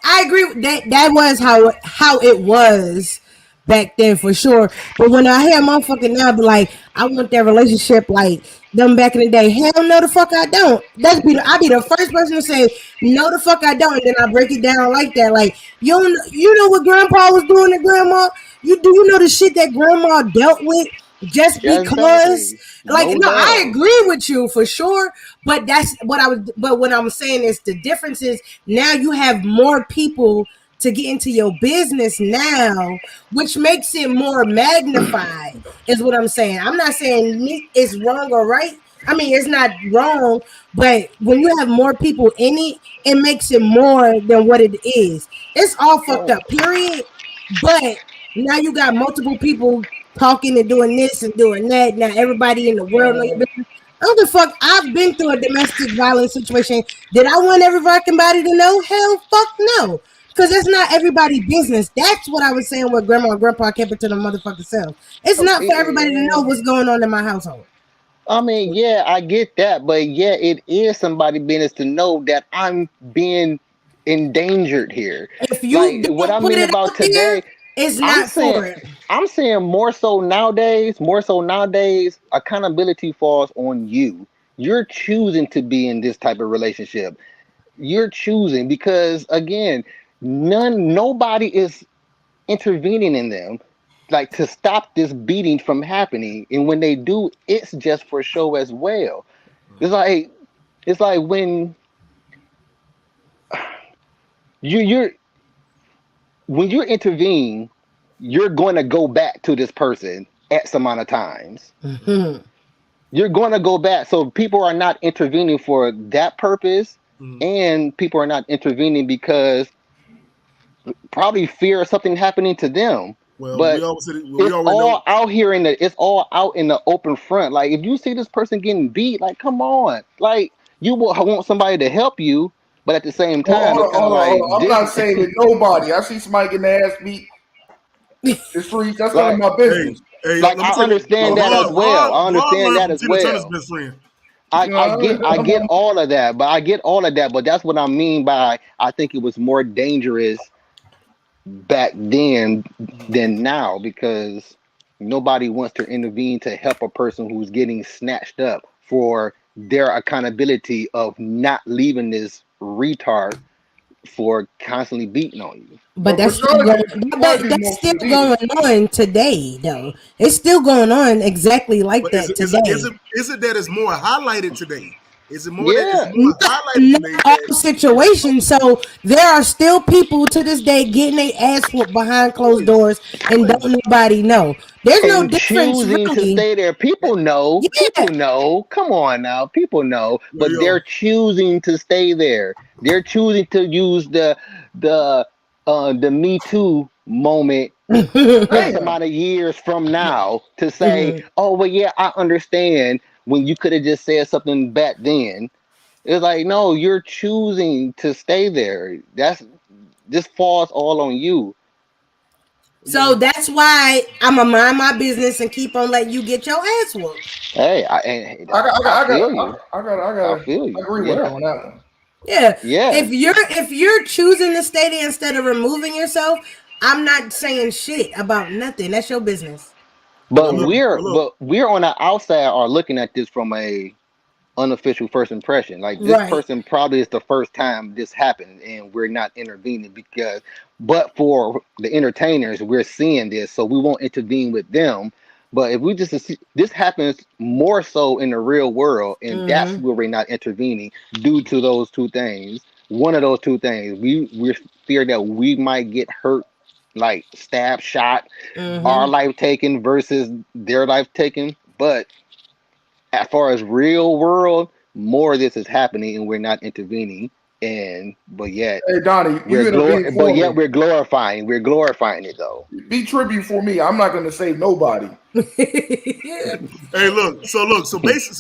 I agree with that. That was how it was back then for sure. But when I hear motherfucking now be like, I want that relationship like them back in the day. Hell no, the fuck I don't. I be the first person to say no, the fuck I don't, and then I break it down like that. Like you know what Grandpa was doing to Grandma. You know the shit that Grandma dealt with just because. Exactly. Like No no, I love. agree with you for sure. But that's what I was. But what I'm saying is the difference is now you have more people to get into your business now, which makes it more magnified, is what I'm saying. I'm not saying it's wrong or right. I mean, it's not wrong, but when you have more people in it, it makes it more than what it is. It's all fucked Oh, up, period. But now you got multiple people talking and doing this and doing that. Now everybody in the world know your business. I don't give a fuck. I've been through a domestic violence situation. Did I want everybody to know? Hell, fuck no. Because it's not everybody's business. That's what I was saying with grandma and grandpa kept it to the motherfucking self. It's not for everybody to know what's going on in my household. I mean, yeah, I get that, but yeah, it is somebody business to know that I'm being endangered here. If you Like what don't I put mean it about out there, today, it's I'm not saying for it. I'm saying more so nowadays, accountability falls on you. You're choosing to be in this type of relationship. You're choosing because again, nobody is intervening in them like to stop this beating from happening, and when they do it's just for show as well. it's like it's like when you're when you intervene, you're going to go back to this person X amount of times. Mhm. You're going to go back, so people are not intervening for that purpose, Mhm. and people are not intervening because probably fear of something happening to them. Well, we But always said it, well, we it's already know. all out here it's all out in the open front. Like if you see this person getting beat, like come on, like you will want somebody to help you, but at the same time, Hold it's on, kind of hold on, hold like on. I'm this, not saving nobody. I see somebody getting their ass beat the streets. That's none of like my Hey, business. hey, like let me I tell you. understand Well, that as well. I Ron understand learned that from as Tina Turner's well. best friend. I get all of that, but that's what I mean by I think it was more dangerous back then than now because nobody wants to intervene to help a person who's getting snatched up for their accountability of not leaving this retard for constantly beating on you. But But that's still going. majority That's most still of it going is. on today, though. It's still going on exactly like But is that it is it is today. it is it that it's more highlighted today? Is it more that it's Yeah. more Not, highlighted not today all that it's situations. So there are still people to this day getting their ass whooped behind closed always, doors, and always? don't nobody know. There's no And difference, choosing to really. stay there. People know. Yeah. People know. Come on now. People know. Well, But yo, they're choosing to stay there. They're choosing to use the the Me Too moment X Damn. amount of years from now to say, oh well yeah, I understand when you could have just said something back then. It's like, no, you're choosing to stay there. This falls all on you. So that's why I'ma mind my business and keep on letting you get your ass whooped. Hey, I feel you. I gotta feel you. agree with her on that one. Yeah. Yeah. If you're choosing to stay there instead of removing yourself, I'm not saying shit about nothing. That's your business. But But look, we're on the outside are looking at this from a unofficial first impression. Like this Right. person probably is the first time this happened, and we're not intervening because. But for the entertainers, we're seeing this, so we won't intervene with them. But if we just this happens more so in the real world, and that's Mm-hmm. where we're not intervening due to those two things. One of those two things, we fear that we might get hurt, like stab, shot, our Mm-hmm. life taken versus their life taken. But as far as real world, more of this is happening and we're not intervening. And but yet Hey Donnie, you intervene but for yet me. we're glorifying it though. Be tribute for me. I'm not gonna save nobody. hey, so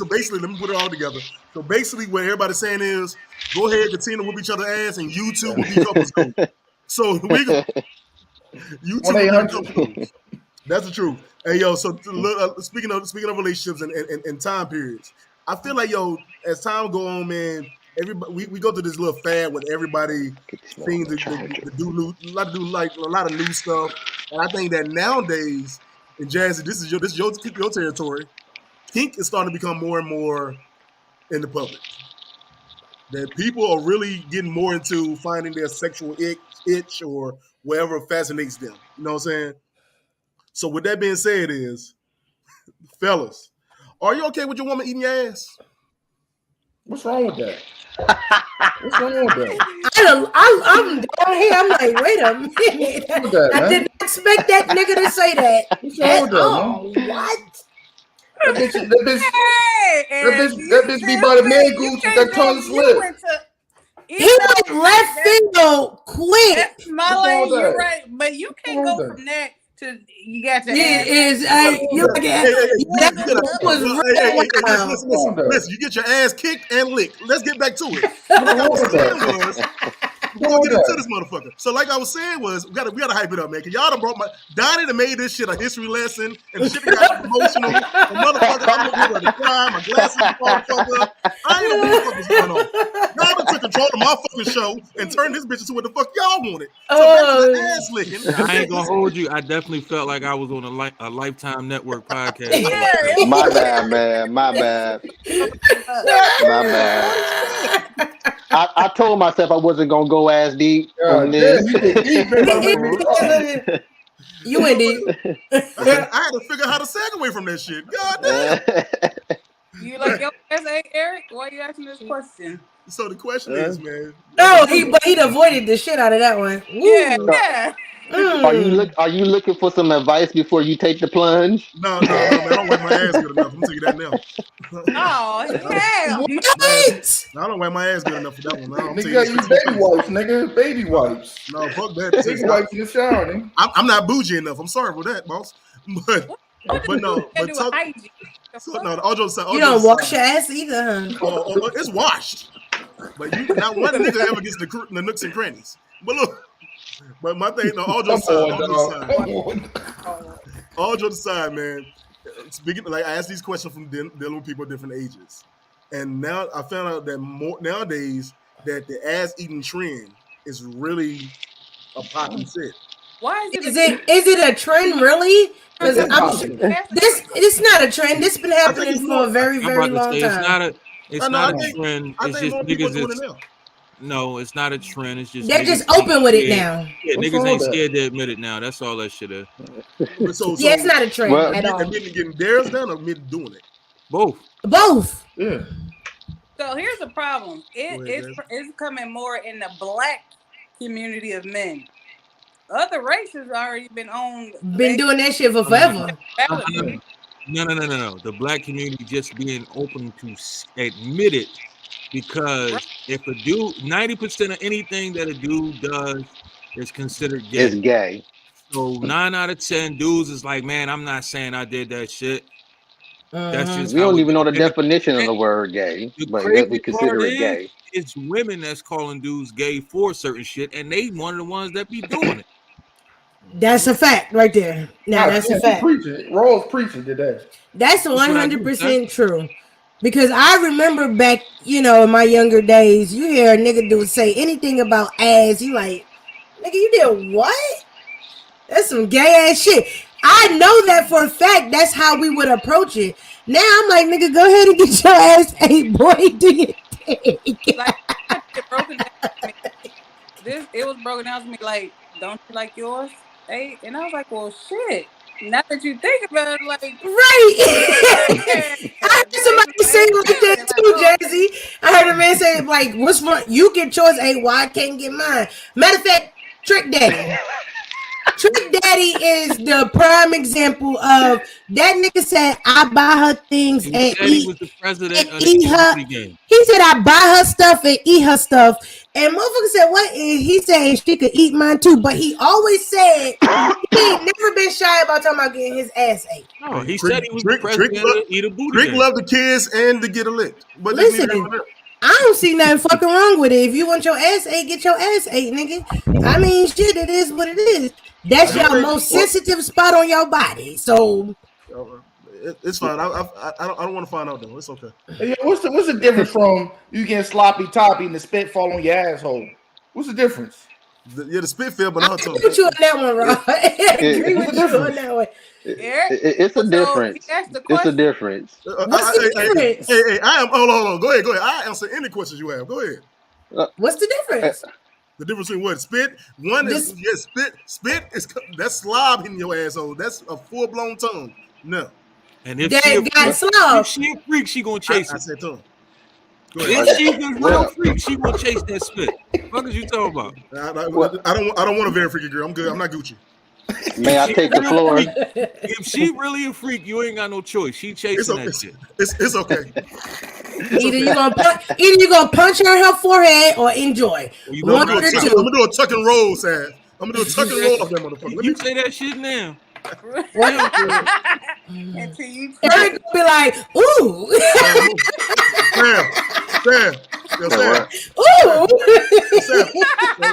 basically, let me put it all together. So basically, what everybody's saying is, go ahead, continue to whoop each other ass, and you two will be couples goals. So you two will be the 1-800. couple goals. That's the truth. Hey, yo, so speaking of relationships and time periods, I feel like, yo, as time go on, man, everybody we go through this little fad with everybody Get this man on seems the to charger. do like a lot of new stuff, and I think that nowadays, and Jazzy, this is your territory. Kink is starting to become more and more in the public. That people are really getting more into finding their sexual itch or whatever fascinates them. You know what I'm saying? So with that being said, is fellas, are you okay with your woman eating your ass? What's wrong with that? What's wrong with that? I'm down here. I'm like, wait a minute. What's wrong with that, I man? did not expect that nigga to say that What's wrong at with that, all. man? What? That bitch, Hey, that bitch be by the man goose with that tongue you slip. went to He even though went left field quick. that's my What's wrong lane, with you're that? right, but you What's can't wrong go with from that? that to you got your He ass. is. You like Hey, that you gotta, was hey, real wild. listen. You get your ass kicked and licked. Let's get back to it. What's Like I wrong was with saying that? was, What's we're wrong gonna with get into that? this motherfucker. So like I was saying was, we gotta hype it up, man. Cause y'all done brought Donnie done made this shit a history lesson, and the shit that got me emotional. And motherfucker, I'm looking here to cry. My glasses are all fucked up. I ain't know what the fuck was going on. Y'all done took control of my fucking show and turned this bitch into what the fuck y'all wanted. So back to the ass licking. I ain't gonna hold you. I definitely felt like I was on a Lifetime Network podcast. Yeah, it My was bad, man. My bad. uh, My bad. I told myself I wasn't gonna go as deep on God this. damn, you went deep in my motherfucker. You and D. I had to figure out how to segue from that shit. God damn. you like your ass ain't Eric? Why you asking this question? So the question is, man. No, he avoided the shit out of that one. Yeah, Woo. yeah. Are you looking for some advice before you take the plunge? No, man. I don't wipe my ass good enough. I'm gonna tell you that now. Oh, damn. What? I don't wipe my ass good enough for that one. Man. I'm Nigga telling got you you baby wipes, nigga. Baby wipes. No, fuck that. Baby wipes in the shower, nigga. I'm not bougie enough. I'm sorry for that, boss. But What but no, that but do with talk. hygiene? The So fuck? no, all jokes aside, You don't wash your ass either, huh? it's washed. But you not one nigga ever gets the nooks and crannies. But look, but my thing, no, all Come jokes aside, on, dog. Come on. Oh, all jokes aside, man. Speaking like I ask these questions from dealing with people of different ages, and now I found out that more nowadays that the ass eating trend is really a popping shit. why is Is it? it a trend really? Because It's I'm popping. it's not a trend. This been I think happening it's for more. a very, I'm very about to long say time. it's I know. not a trend. I It's think just more people are niggas. doing it It's now. no, it's not a trend. It's just They're niggas just open ain't with it scared. now. Yeah, What's niggas wrong ain't with that? scared to admit it now. That's all that shit is. But so Yeah, it's not a trend Well, at all. admitting getting theirs done or admitting doing it. Both. Both. Yeah. So here's the problem. Go ahead, Jazz. It's coming more in the black community of men. Other races already been on. Been doing that shit for forever. No. The black community just being open to admit it because if a dude, 90% of anything that a dude does is considered it's gay. gay. So 9 out of 10 dudes is like, man, I'm not saying I did that shit. That's just We how don't it even know the and definition of the word gay, the but yet we crazy part consider it gay. it's women that's calling dudes gay for certain shit, and they one of the ones that be doing it. That's a fact right there. Now that's a fact. Preaching. Roll's preaching today. That's what I do, 100% true. Because I remember back, in my younger days, you hear a nigga say anything about ass, you like, nigga, you did what? That's some gay ass shit. I know that for a fact. That's how we would approach it. Now I'm like, nigga, go ahead and get your ass ate, boy. Do your thing. Like, it broken down to me. It was broken down to me like, don't you like yours? Hey, and I was like, well, shit. Now that you think about it, like, right. I heard somebody say like that too, Jazzy. I heard a man say like, "What's wrong? You get yours, hey, why I can't get mine?" Matter of fact, Trick Daddy. Trick Daddy is the prime example of that nigga said, I buy her things and eat. He was the president of the her. Game. He said, I buy her stuff and eat her stuff. And motherfucker said, what? And he said she could eat mine too. But he always said he ain't never been shy about talking about getting his ass ate. No, he said he was the president to eat a booty. Rick loved the kids and to get a lick. But listen, I don't see nothing fucking wrong with it. If you want your ass ate, get your ass ate, nigga. I mean, shit, it is what it is. That's your most sensitive spot on your body. So it's fine. I don't want to find out though. It's okay. Hey, what's the difference from you getting sloppy toppy and the spit fall on your asshole? What's the difference? The spit fell, but not I agree with you on that one, Rob. I agree with you on that one. It's a difference. It's a difference. What's the difference? Hey, I am. Hold on. Go ahead. I answer any questions you have. Go ahead. What's the difference? The difference between what? Spit? One is spit. Spit is that's slob in your asshole. That's a full blown tongue. No. And if she a freak, she gonna chase it. I said tongue. If she's a real freak, she gonna chase that spit. What is you talking about? I don't want a very freaky girl. I'm good. I'm not Gucci. May I take the floor? If she really a freak, you ain't got no choice. She chasing that shit. It's okay. Either you gonna punch her in her forehead or enjoy. One or two. I'm gonna do a tuck and roll, Sad. I'm gonna do a tuck and roll of that motherfucker. You say that shit now. Until you Eric be like, ooh. Sam. Yo, Sam. Ooh.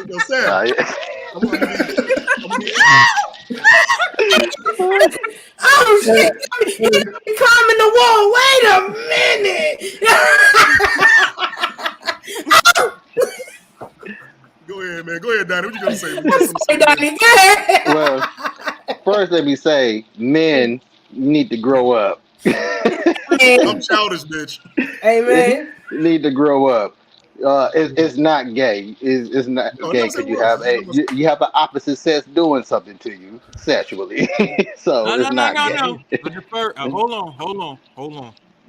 Yo, Sam. I'm gonna oh shit! Climbing the wall. Wait a minute. Go ahead, man. Go ahead, Donnie. What you gonna say? Sorry, Donnie. Go ahead. Well, first let me say, men need to grow up. I'm childish, bitch. Hey, man. Need to grow up. It's not gay. It's not gay because you have an opposite sex doing something to you sexually. So it's not gay. No. Hold on.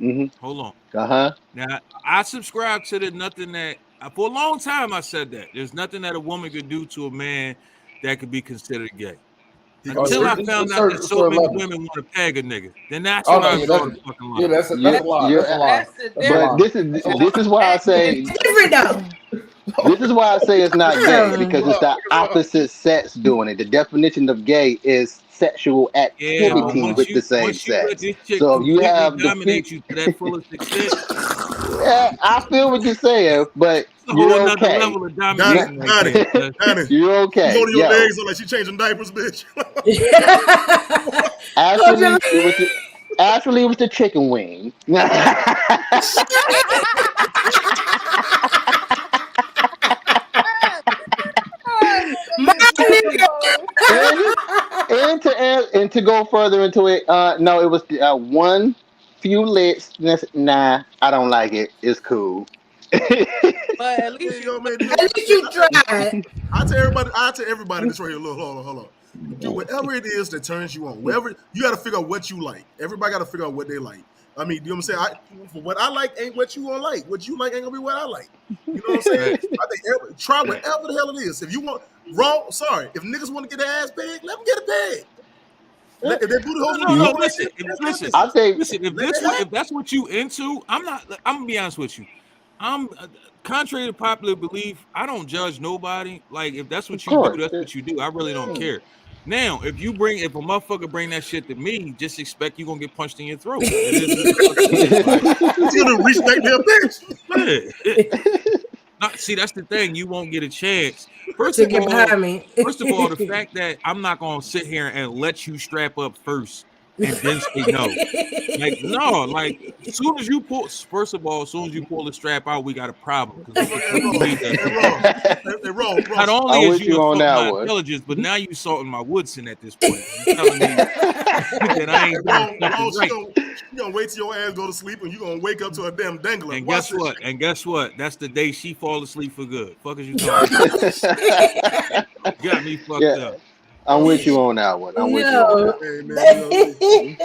Mm-hmm. Hold on. Now I subscribe to the nothing that for a long time I said that there's nothing that a woman could do to a man that could be considered gay. Until I found out that so many women want to peg a nigga, then that's when I saw the fucking lie. Yeah, that's a lie. But this is why I say this is why I say it's not gay, because it's the opposite sex doing it. The definition of gay is sexual activity with the same sex. So you have dominate you to that fullest extent. Yeah, I feel what you're saying, but you're okay. Donnie, you're okay. You holding your legs on like she changing diapers, bitch. Actually, it was the chicken wing. And to go further into it, no, it was one few licks. Nah, I don't like it. It's cool. But at least you tried. I tell everybody this right here. Look, hold on. Do whatever it is that turns you on. Whatever you got to figure out what you like. Everybody got to figure out what they like. I mean, you know what I'm saying? What I like ain't what you gonna like. What you like ain't gonna be what I like. You know what I'm saying? I think try whatever the hell it is. If you want if niggas want to get their ass pegged, let them get a peg. If they booty holes, listen. If that's what you into, I'm gonna be honest with you. I'm contrary to popular belief. I don't judge nobody. Like if that's what you do, that's what you do. I really don't care. Now, if a motherfucker bring that shit to me, just expect you gonna get punched in your throat. You gonna reach back there, bitch. Not see, that's the thing. You won't get a chance. First to of get all, behind me. the fact that I'm not gonna sit here and let you strap up first and then say no. Like no, like soon as you pull. First of all, as soon as you pull the strap out, we got a problem. Because what the Hey, fuck you need that Hey, shit Raw. for? Hey, Raw. Not only I'm is with you you on insulting that my one. intelligence, but now you insulting my Woodson at this point. You telling me that I ain't doing Raw, something she right. gonna wait till your ass go to sleep and you gonna wake up to a damn dangler. And Watch guess this what? shit. And guess what? That's the day she fall asleep for good. Fuck is you talking about? Got me fucked Yeah, up. I'm with you on that one. I'm with you on Yo. that Hey man,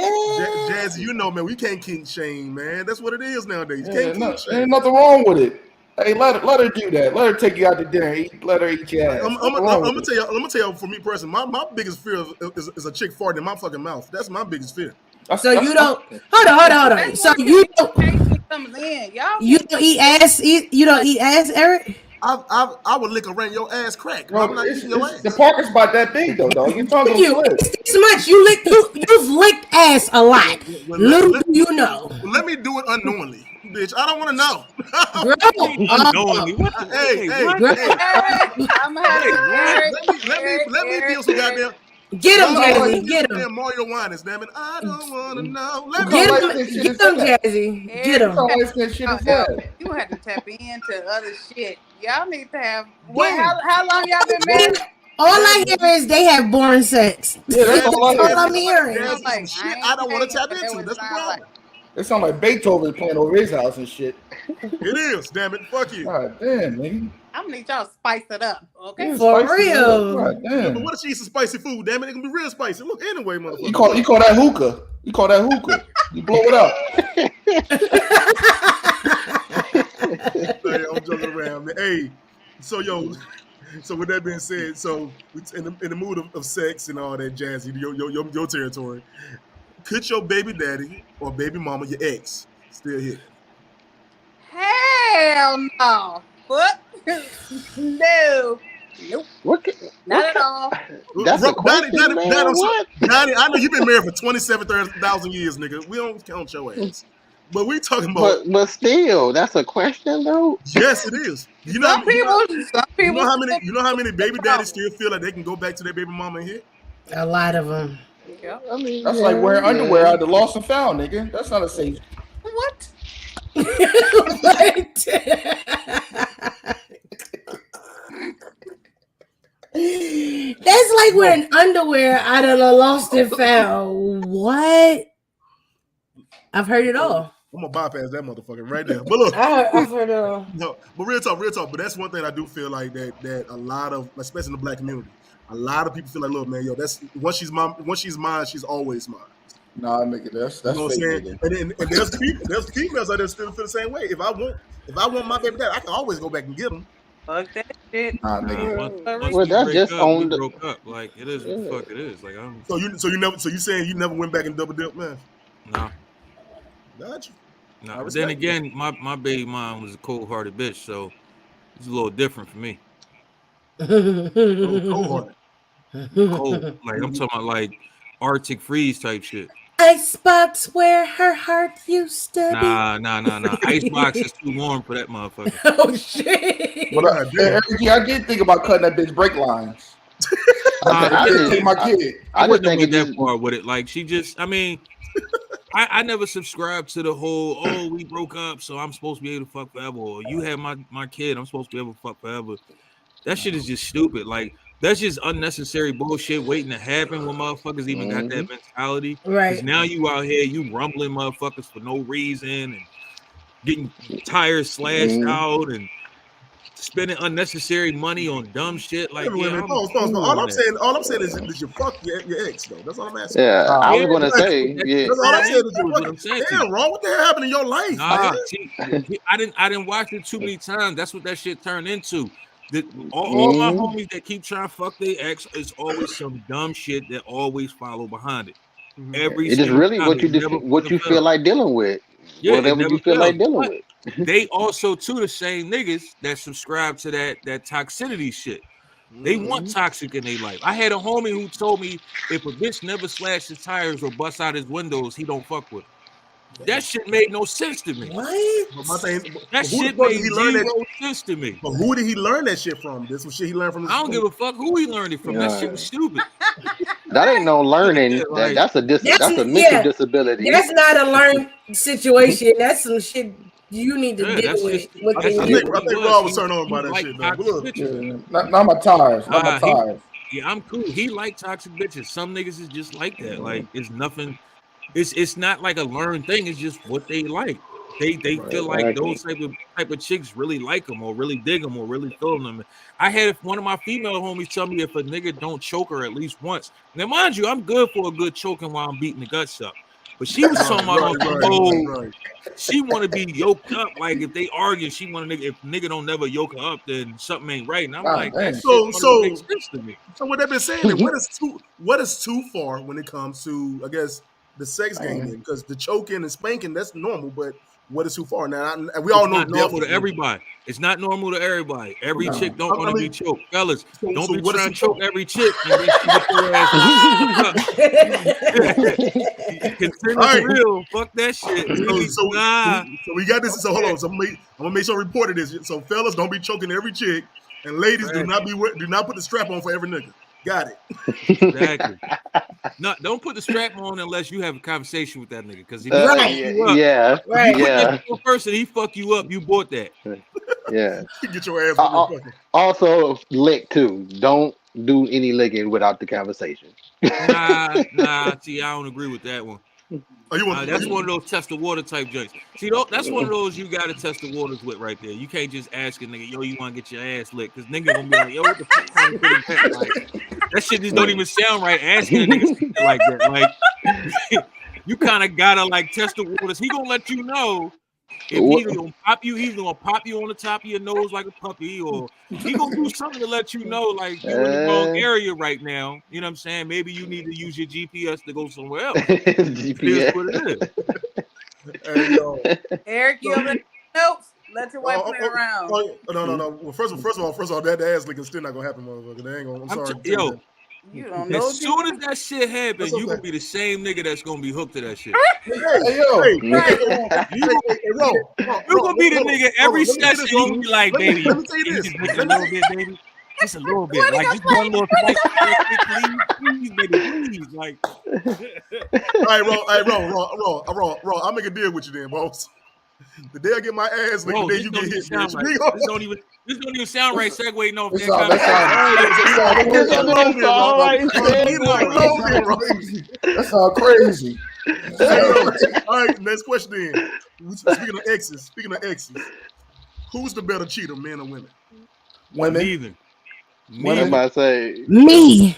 Jazzy, you know, man, we can't kink shame, man. That's what it is nowadays. You Yeah, can't kink ain't shame. nothing wrong with it. Hey, let her do that. Let her take you out to dinner. Let her eat your Like, ass. Nothing wrong with it. I'm gonna tell you, for me personally, my biggest fear is a chick farting in my fucking mouth. That's my biggest fear. So you That's don't hold That's on. So where communication comes in. Y'all you need don't eat ass. You don't eat ass, Eric. I would lick around your ass crack, but I'm bro. not eating your It's the ass. pocket's about that big though, dog. Your tongue gonna You. slip. It's this much. You've licked ass a lot. Well, Little do you know, let me do it unknowingly, bitch. I don't want to know. grow Unknowingly, up. what the Hey, wait, hey, what? Grow hey. up. Eric, I'm gonna have Wait, to what? Let me deal some Eric. goddamn. Get him, Y'all Sound let like me Jazzy. deal Get some him. damn Mario Winans, damn it. I don't want to know. What Let me kind of Get deal. light him. skin shit Get is him, that? Jazzy. Get Eric, What him. kind of light skin shit is Eric, that? you had to tap into other shit. Y'all need to have what? Boom. How long y'all been Boom. married? All I Jazzy, hear is they have boring sex. Yeah, that's Jazzy, all I That's all hear. I'm Jazzy, What it hearing. sound Jazzy, some like? I shit I ain't don't want to hanging, tap but that into. what it That's the sound like. problem. It sound like Beethoven playing over his house and shit. It is, damn it. Fuck you. God damn, nigga. I'm gonna need y'all to spice it up, okay? Yeah, For spicy as hell. real. God Yeah, but damn. what if she eats some spicy food? Damn it, it can be real spicy. Look, anyway, You motherfucker. call that hookah. You call that hookah. You blow it up. Hey, I'm joking around, man. Hey, so yo, so with that being said, so we in the mood of sex and all that jazzy, your territory. Could your baby daddy or baby mama, your ex, still hit? Hell no. What? No. Nope. what? Not What? at all. That's a question, man. What? Donnie, I know you've been married for 27,000 years, nigga. We don't count your ass. But we talking about, But still, that's a question though. yes, it is. Some people still You know how many baby daddies problem. still feel like they can go back to their baby mama and hit? A lot of them. Yep. I mean, That's like wearing underwear yeah. out the lost and found, nigga. That's not a safe. What? What? That's like wearing underwear out of the lost and found. What? I've heard it all. I'm gonna bypass that motherfucker right there. But look, I've heard it all. no, but real talk, real talk. But that's one thing I do feel like that a lot of, especially in the black community, a lot of people feel like, look, man, yo, that's once she's mine, she's always mine. Nah, nigga, that's You know what I'm fake, saying? nigga. And there's females out there still feel the same way. If I want my baby dad, I can always go back and get him. Fuck that shit. Nah, Nah, nigga. once Well, we that's break just up, we on the. broke up. Like it is what the Yeah. fuck it is. Like I'm So you saying you never went back and double dip, man? nah, Got you. nah. I But then respect that. again, my baby mom was a cold hearted bitch, so it's a little different for me. Oh, cold hearted. Cold, like I'm talking about like Arctic freeze type shit. Icebox where her heart used to be. Nah. Icebox is too warm for that motherfucker. Oh shit. But God damn. I did think about cutting that bitch brake lines. Nah, I it- can't take my kid. I I just wouldn't have think went it that just. far with it. Like she just, I mean, I never subscribed to the whole, oh, we broke up, so I'm supposed to be able to fuck forever, or you have my kid, I'm supposed to be able to fuck forever. That shit is just stupid. Like that's just unnecessary bullshit waiting to happen when motherfuckers even got Mm-hmm. that mentality. Because Right. now you out here, you rumbling motherfuckers for no reason and getting tires slashed Mm-hmm. out and spending unnecessary money on dumb shit. Wait a Like, minute, wait a yeah, minute. I'm Pause. cool on that. All I'm saying is you fuck your ex though. That's all I'm asking. Yeah, I Nah, was Yeah, gonna but say, that's yeah. the That's all I'm saying same is you though, is fuck. what I'm saying to you. Damn, wrong. What the hell happened in your life, man? Nah, see, I didn't watch it too many times. That's what that shit turned into. All my Mm-hmm. homies that keep trying to fuck their ex is always some dumb shit that always follow behind it. Mhm. Every It is single really time, what it never what fucking you feel fails. like dealing with, Yeah, it whatever never you feel fails. like dealing But with. they also too the same niggas that subscribe to that toxicity shit. They want Mm-hmm. toxic in their life. I had a homie who told me if a bitch never slashed his tires or busts out his windows, he don't fuck with her. That shit made no sense to me. What? But my thing, That who the shit fuck made did he learn zero that? sense to me. But who did he learn that shit from? This was shit he learned from his. I don't give a fuck who he learned it from. That shit was stupid. That ain't no learning. Yeah, like, That's a mental yeah. disability. That's not a learned situation. That's some shit you need to yeah, deal that's with just within that's I just think you. what I he think was. Rob was turned on by that Like shit though. But toxic look, bitches. Not my tires. Not my tires. Yeah, I'm cool. He like toxic bitches. Some niggas is just like that. Like it's nothing. It's not like a learned thing. It's just what they like. They feel like those type of chicks really like them or really dig them or really feel them. I had one of my female homies tell me if a nigga don't choke her at least once. Now, mind you, I'm good for a good choking while I'm beating the guts up. But she was talking about on some old. She want to be yoked up. Like if they argue, she want to nigga. If nigga don't never yoke her up, then something ain't right. And I'm like, that shit don't even make sense to me. So what they've been saying, then what is too far when it comes to, I guess, the sex game? Then because the choking and spanking, that's normal, but what is too far? Now we all It's know not death normal is to everybody. It's not normal to everybody. Every chick don't want to be choked. Fellas, don't so be what is trying to too choke far? every chick and then she get your ass. Consent All is right. real. Fuck that shit. Nah. So we got this. So hold on. So I'm gonna make sure I reported this. So fellas, don't be choking every chick, and ladies, do not put the strap on for every nigga. Got it. Exactly. No, don't put the strap on unless you have a conversation with that nigga. Because if you Right. fuck you up, Yeah. if you put Yeah. that to a person, he fuck you up, you bought that. Yeah. Get your ass over fucking. Also, lick too. Don't do any licking without the conversation. Nah. See, I don't agree with that one. That's one of those test the water type joints. See, that's one of those you got to test the waters with right there. You can't just ask a nigga, yo, you want to get your ass licked? Because nigga gonna be like, yo, what the fuck kind of shit is that? Like, that shit just don't even sound right asking a nigga some shit like that. Like, you kind of gotta like test the waters. He gonna let you know if he's gonna pop you, he's gonna pop you on the top of your nose like a puppy, or he gonna do something to let you know like you're in the wrong area right now. You know what I'm saying? Maybe you need to use your GPS to go somewhere else. GPS. What it is. Hey, yo. Eric, you over there? Nope. Let your wife play around. No. Well, first of all, that ass licking still not gonna happen, motherfucker. They ain't gonna. I'm sorry. Yo, you don't know. As soon as that shit happens, you gonna be the same nigga that's gonna be hooked to that shit. You gonna be the nigga every session. You gonna be like, baby, let me say this. Just a little bit, baby. Just a little bit, like just one more slice, please, baby, please, like. All right, Raw. I'll make a deal with you then, boss. The day I get my ass licked, the day you get hit, bitch. Right. This don't even sound right. Segue no. That's all crazy. All right, next question then. Speaking of exes, who's the better cheater, men or women? Women. Neither. I'm about to say me.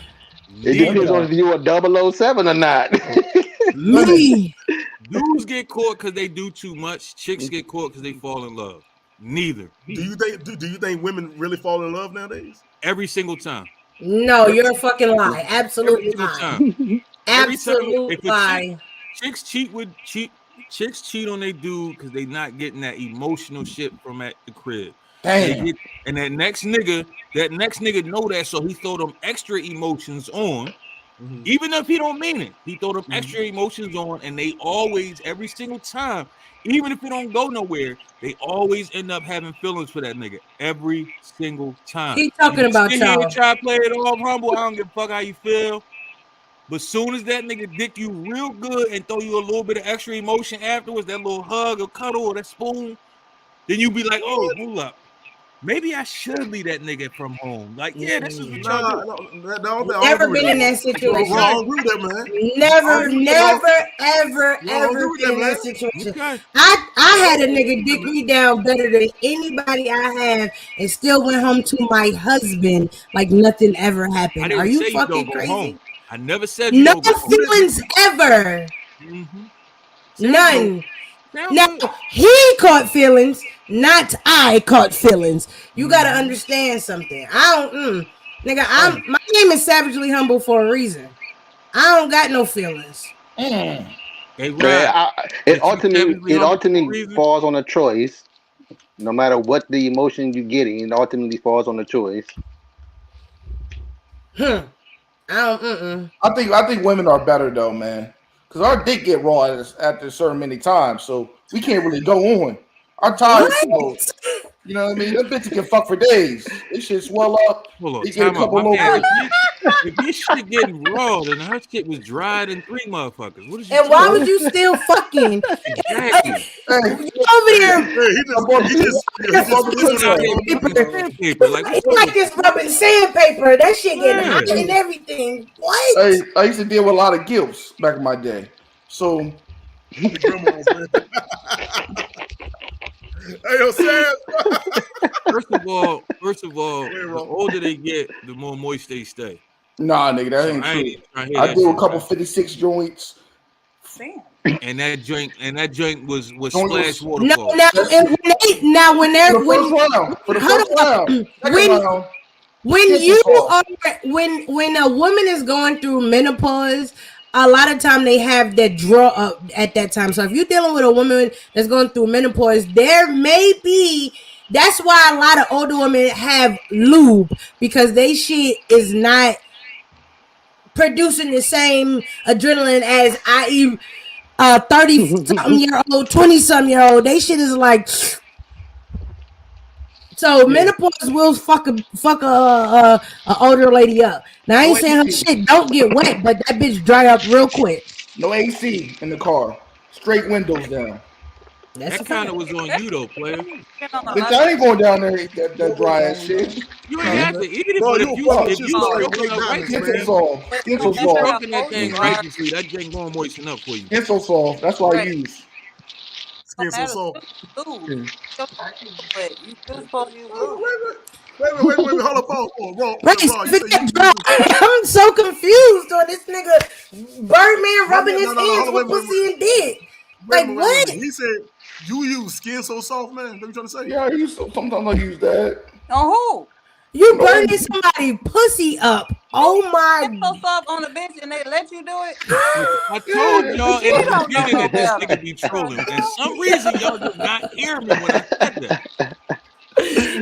It depends on if you a 007 or not. Me. Dudes get caught because they do too much. Chicks get caught because they fall in love. Neither. Do you think women really fall in love nowadays? Every single time. No, you're a fucking lie. Absolute lie. Time. Absolute lie. Chicks cheat on they dude because they not getting that emotional shit from at the crib. Damn. And that next nigga know that, so he throw them extra emotions on. Mm-hmm. Even if he don't mean it, he throw them extra emotions on, and they always, every single time, even if it don't go nowhere, they always end up having feelings for that nigga every single time. He talking about y'all. Try to play it all humble. I don't give a fuck how you feel. But soon as that nigga dick you real good and throw you a little bit of extra emotion afterwards, that little hug or cuddle or that spoon, then you be like, oh, hold up. Maybe I should leave that nigga from home. Like, yeah, this is what y'all do. Never been in that situation. Never, ever been in that situation. Okay. I had a nigga dick me down better than anybody I have and still went home to my husband like nothing ever happened. Are you fucking crazy? Home. I never said no feelings ever. Mm-hmm. None. Now he caught feelings, not I caught feelings. You gotta understand something. Nigga, my name is Savagely Humble for a reason. I don't got no feelings. It ultimately falls on a choice. No matter what the emotion you're getting, it ultimately falls on a choice. I think women are better though, man. because our dick get raw after a certain many times, so we can't really go on. Our tires, you know what I mean? Them bitches can fuck for days. This shit swell up. Hold on, They get a time out. couple My man, loads. if this shit getting raw, then her shit was dried in 3 motherfuckers. What is you And why talking would you still fucking? Exactly. Hey, You over there? He just Out here rubbing paper. Like, It's like it's rubbing sandpaper. That shit getting hot Yeah. and everything. What? hey, I used to deal with a lot of gilfs back in my day. So the grandmas, man. Hey, yo, Sam. First of all, the older they get, the more moist they stay. nah, nigga, that So ain't I true. ain't trying to hear I that do a shit, couple man. 56 joints. Damn. And that joint was Joint splash was- No, waterfall. when they're For the first round. For the hold first on. round. Second round. when Kiss you us all. are when a woman is going through menopause, a lot of time they have that draw up at that time. So if you're dealing with a woman that's going through menopause, there may be. That's why a lot of older women have lube, because they shit is not producing the same adrenaline as i.e. 30-something year old, 20-something year old. They shit is like. So menopause will fuck a older lady up. Now I No ain't saying her AC. shit don't get wet, but that bitch dry up real quick. No AC in the car. Straight windows down. That's a That kind fact. of was on you though, player. Depend on a Bitch, lot I of ain't going down there and eat that dry ass shit. You ain't have to eat it, Bro, but you if you fuck if shit you smell like stroking fake her diamonds, righteously, Skin man. so soft. but Skin no so if you matter soft. how stroking that old thing you are, righteously, that thing gonna moisten up for you. Skin so soft. That's what I right, use. no Skin so matter soft. lube. Yeah. But you still supposed to use Wait, lube. hold up, Paul. Wrong. Right, Paul, you say you dry. use it. I'm so confused on this nigga Birdman Wait a rubbing minute, his no, hands hold on, with pussy and dick. wait a Like minute, what? He said you use skin so soft, man. What you trying to say? Yeah, I use sometimes I use that. On who? You No burning AC. somebody pussy up? You Oh my! get so soft on a bitch and they let you do it? I told y'all in You the don't know beginning no that this better. nigga be trolling, and some reason y'all did not hear me when I said that.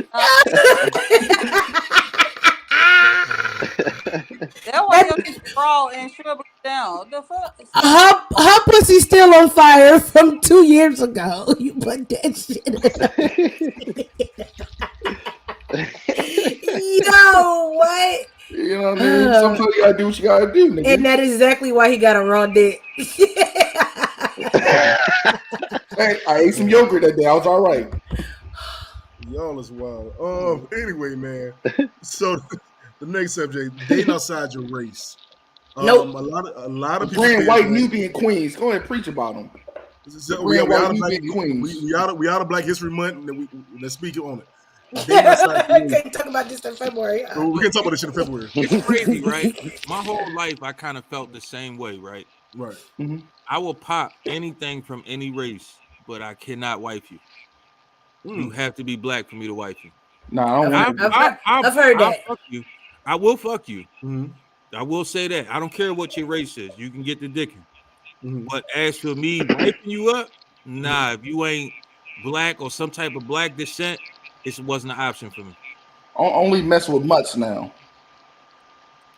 That's why That your shit raw and shriveled down. The fuck? her pussy still on fire from 2 years ago. You put that shit in. Yo, what? You know what I mean? Sometimes you gotta do what you gotta do, nigga. And that is exactly why he got a raw dick. Hey, I ate some yogurt that day. I was all right. Y'all is wild. Anyway, man. So the next subject, dating outside your race. Nope. A lot of people Grand feel white like- Nubian queens. Go ahead, preach about them. So Grand we white out of Black, Nubian queens. we out of Black History Month, and let's speak on it. Dating outside your race. Can't talk about this in February. So we can talk about this shit in February. It's crazy, right? My whole life, I kind of felt the same way, right? Right. I will pop anything from any race, but I cannot wife you. You have to be black for me to wife you. Nah, I don't want to. I've heard I'll that. fuck you. I will fuck you. Mhm. I will say that. I don't care what your race is. You can get the dicking. Mhm. But as for me wiping you up, nah. If you ain't black or some type of black descent, it wasn't an option for me. Only mess with mutts now.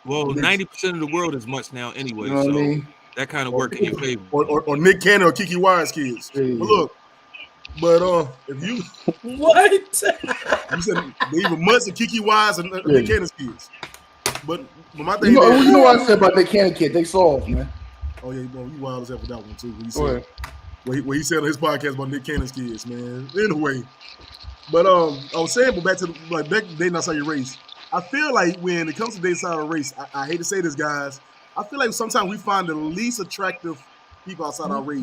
Well, 90% of the world is mutts now anyway, You know what I so mean? that kind of work in your favor. Or Nick Cannon or Kiki Wise kids. Yeah. But look, if you What? you said they even Mutts and Kiki Wise and Nick Cannon's kids. But my thing You is, know what I said about that candy kid? They soft, man. oh yeah, bro, you wild as hell for that one too. When he Go said ahead. what he said on his podcast about Nick Cannon's kids, man. Anyway, but I was saying, but back to back to dating outside your race. I feel like when it comes to dating outside our race, I hate to say this, guys. I feel like sometimes we find the least attractive people outside our race.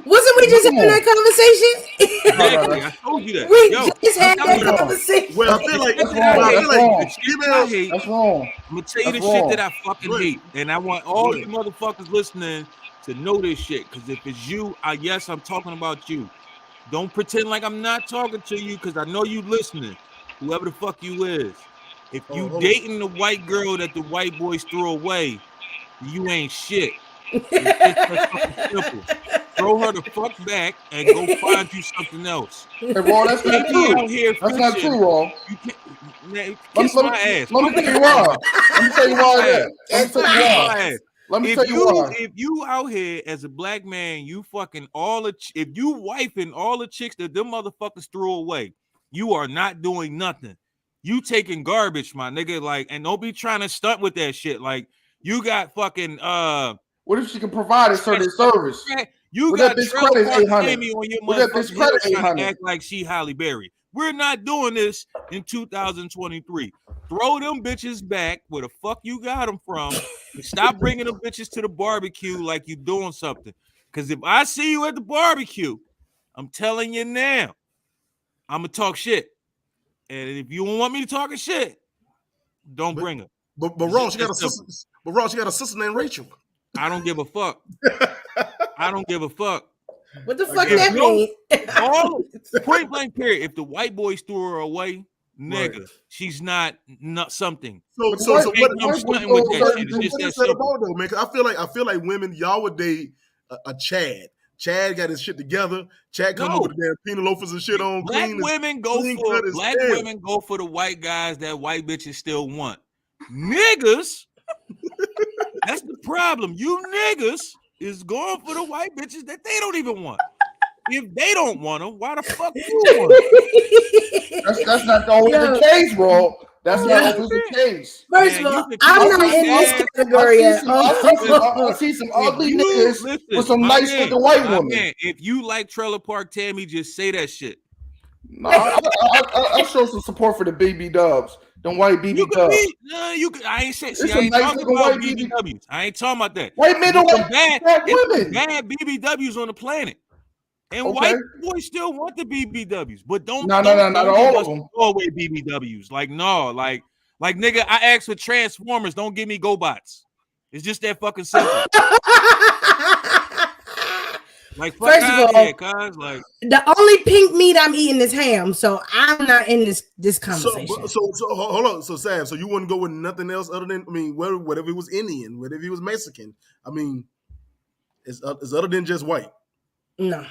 Wasn't we just having that conversation? Exactly. I told you that. We Yo, just had I'm telling that you, conversation. Well, I feel like That's well, wrong. I That's feel like wrong. the shit I females. hate. That's wrong. I'm gonna tell you That's the shit wrong. that I fucking Go ahead. hate, and I want all Go you ahead. motherfuckers listening to know this shit. Because if it's you, yes, I'm talking about you. Don't pretend like I'm not talking to you, because I know you listening. Whoever the fuck you is, if you hold on. dating the white girl that the white boys threw away, you ain't shit. It's just that fucking simple. Throw her the fuck back and go find you something else. Hey, Raw, that's You not can't be true. out here That's not fishing. true, Raw. You can't, man, Let kiss my ass. me tell you why. Let me tell you why that. Let me tell you Kiss why. my ass. Let me tell you why. If you out here as a black man, you fucking all the if you wifing all the chicks that them motherfuckers threw away, you are not doing nothing. You taking garbage, my nigga. Like, and don't be trying to stunt with that shit. Like, you got fucking What if she can provide a certain service? you What got that bitch Trailer credit Park 800? Tammy on your What that bitch motherfucking hill credit trying to 800? act like she Halle Berry. We're not doing this in 2023. Throw them bitches back where the fuck you got them from. And stop bringing them bitches to the barbecue like you doing something. Because if I see you at the barbecue, I'm telling you now, I'm gonna talk shit. And if you don't want me to talk shit, don't bring her. But Ron, she got a sister. But Ron, she got a sister named Rachel. I don't give a fuck. I don't give a fuck. What the fuck that mean? All point blank period. If the white boys threw her away, nigga, Right. she's not something. So Ain't what? no stunting with that shit. It's just What that is that simple. about though, man? 'Cause I feel like women, y'all would date a Chad. Chad got his shit together. Chad come over with the damn penal loafers and shit on. Black Clean women cut as black hell. women go for the white guys that white bitches still want. Niggas, that's the problem. You niggas is going for the white bitches that they don't even want. If they don't want them, why the fuck you want them? That's not always the case, bro. That's not always the case. First of all, I'm not in this category yet. I see some ugly niggas with some nice looking white women. Man, if you like Trailer Park Tammy, just say that shit. No, I show some support for the BB Dubs. Them white BB Dubs. I ain't saying. See, I ain't talking about BBWs. I ain't talking about that. White men don't like bad women. Bad BBWs on the planet. And Okay. white boys still want the BBWs, but don't not all of them. Go away BBWs. Like no, like nigga, I asked for Transformers. Don't give me GoBots. It's just that fucking simple. Like fuck First of all, cuz like the only pink meat I'm eating is ham, so I'm not in this conversation. So hold on. So Sam, so you wouldn't go with nothing else other than whatever it was Indian, whatever it was Mexican. I mean, it's other than just white. No.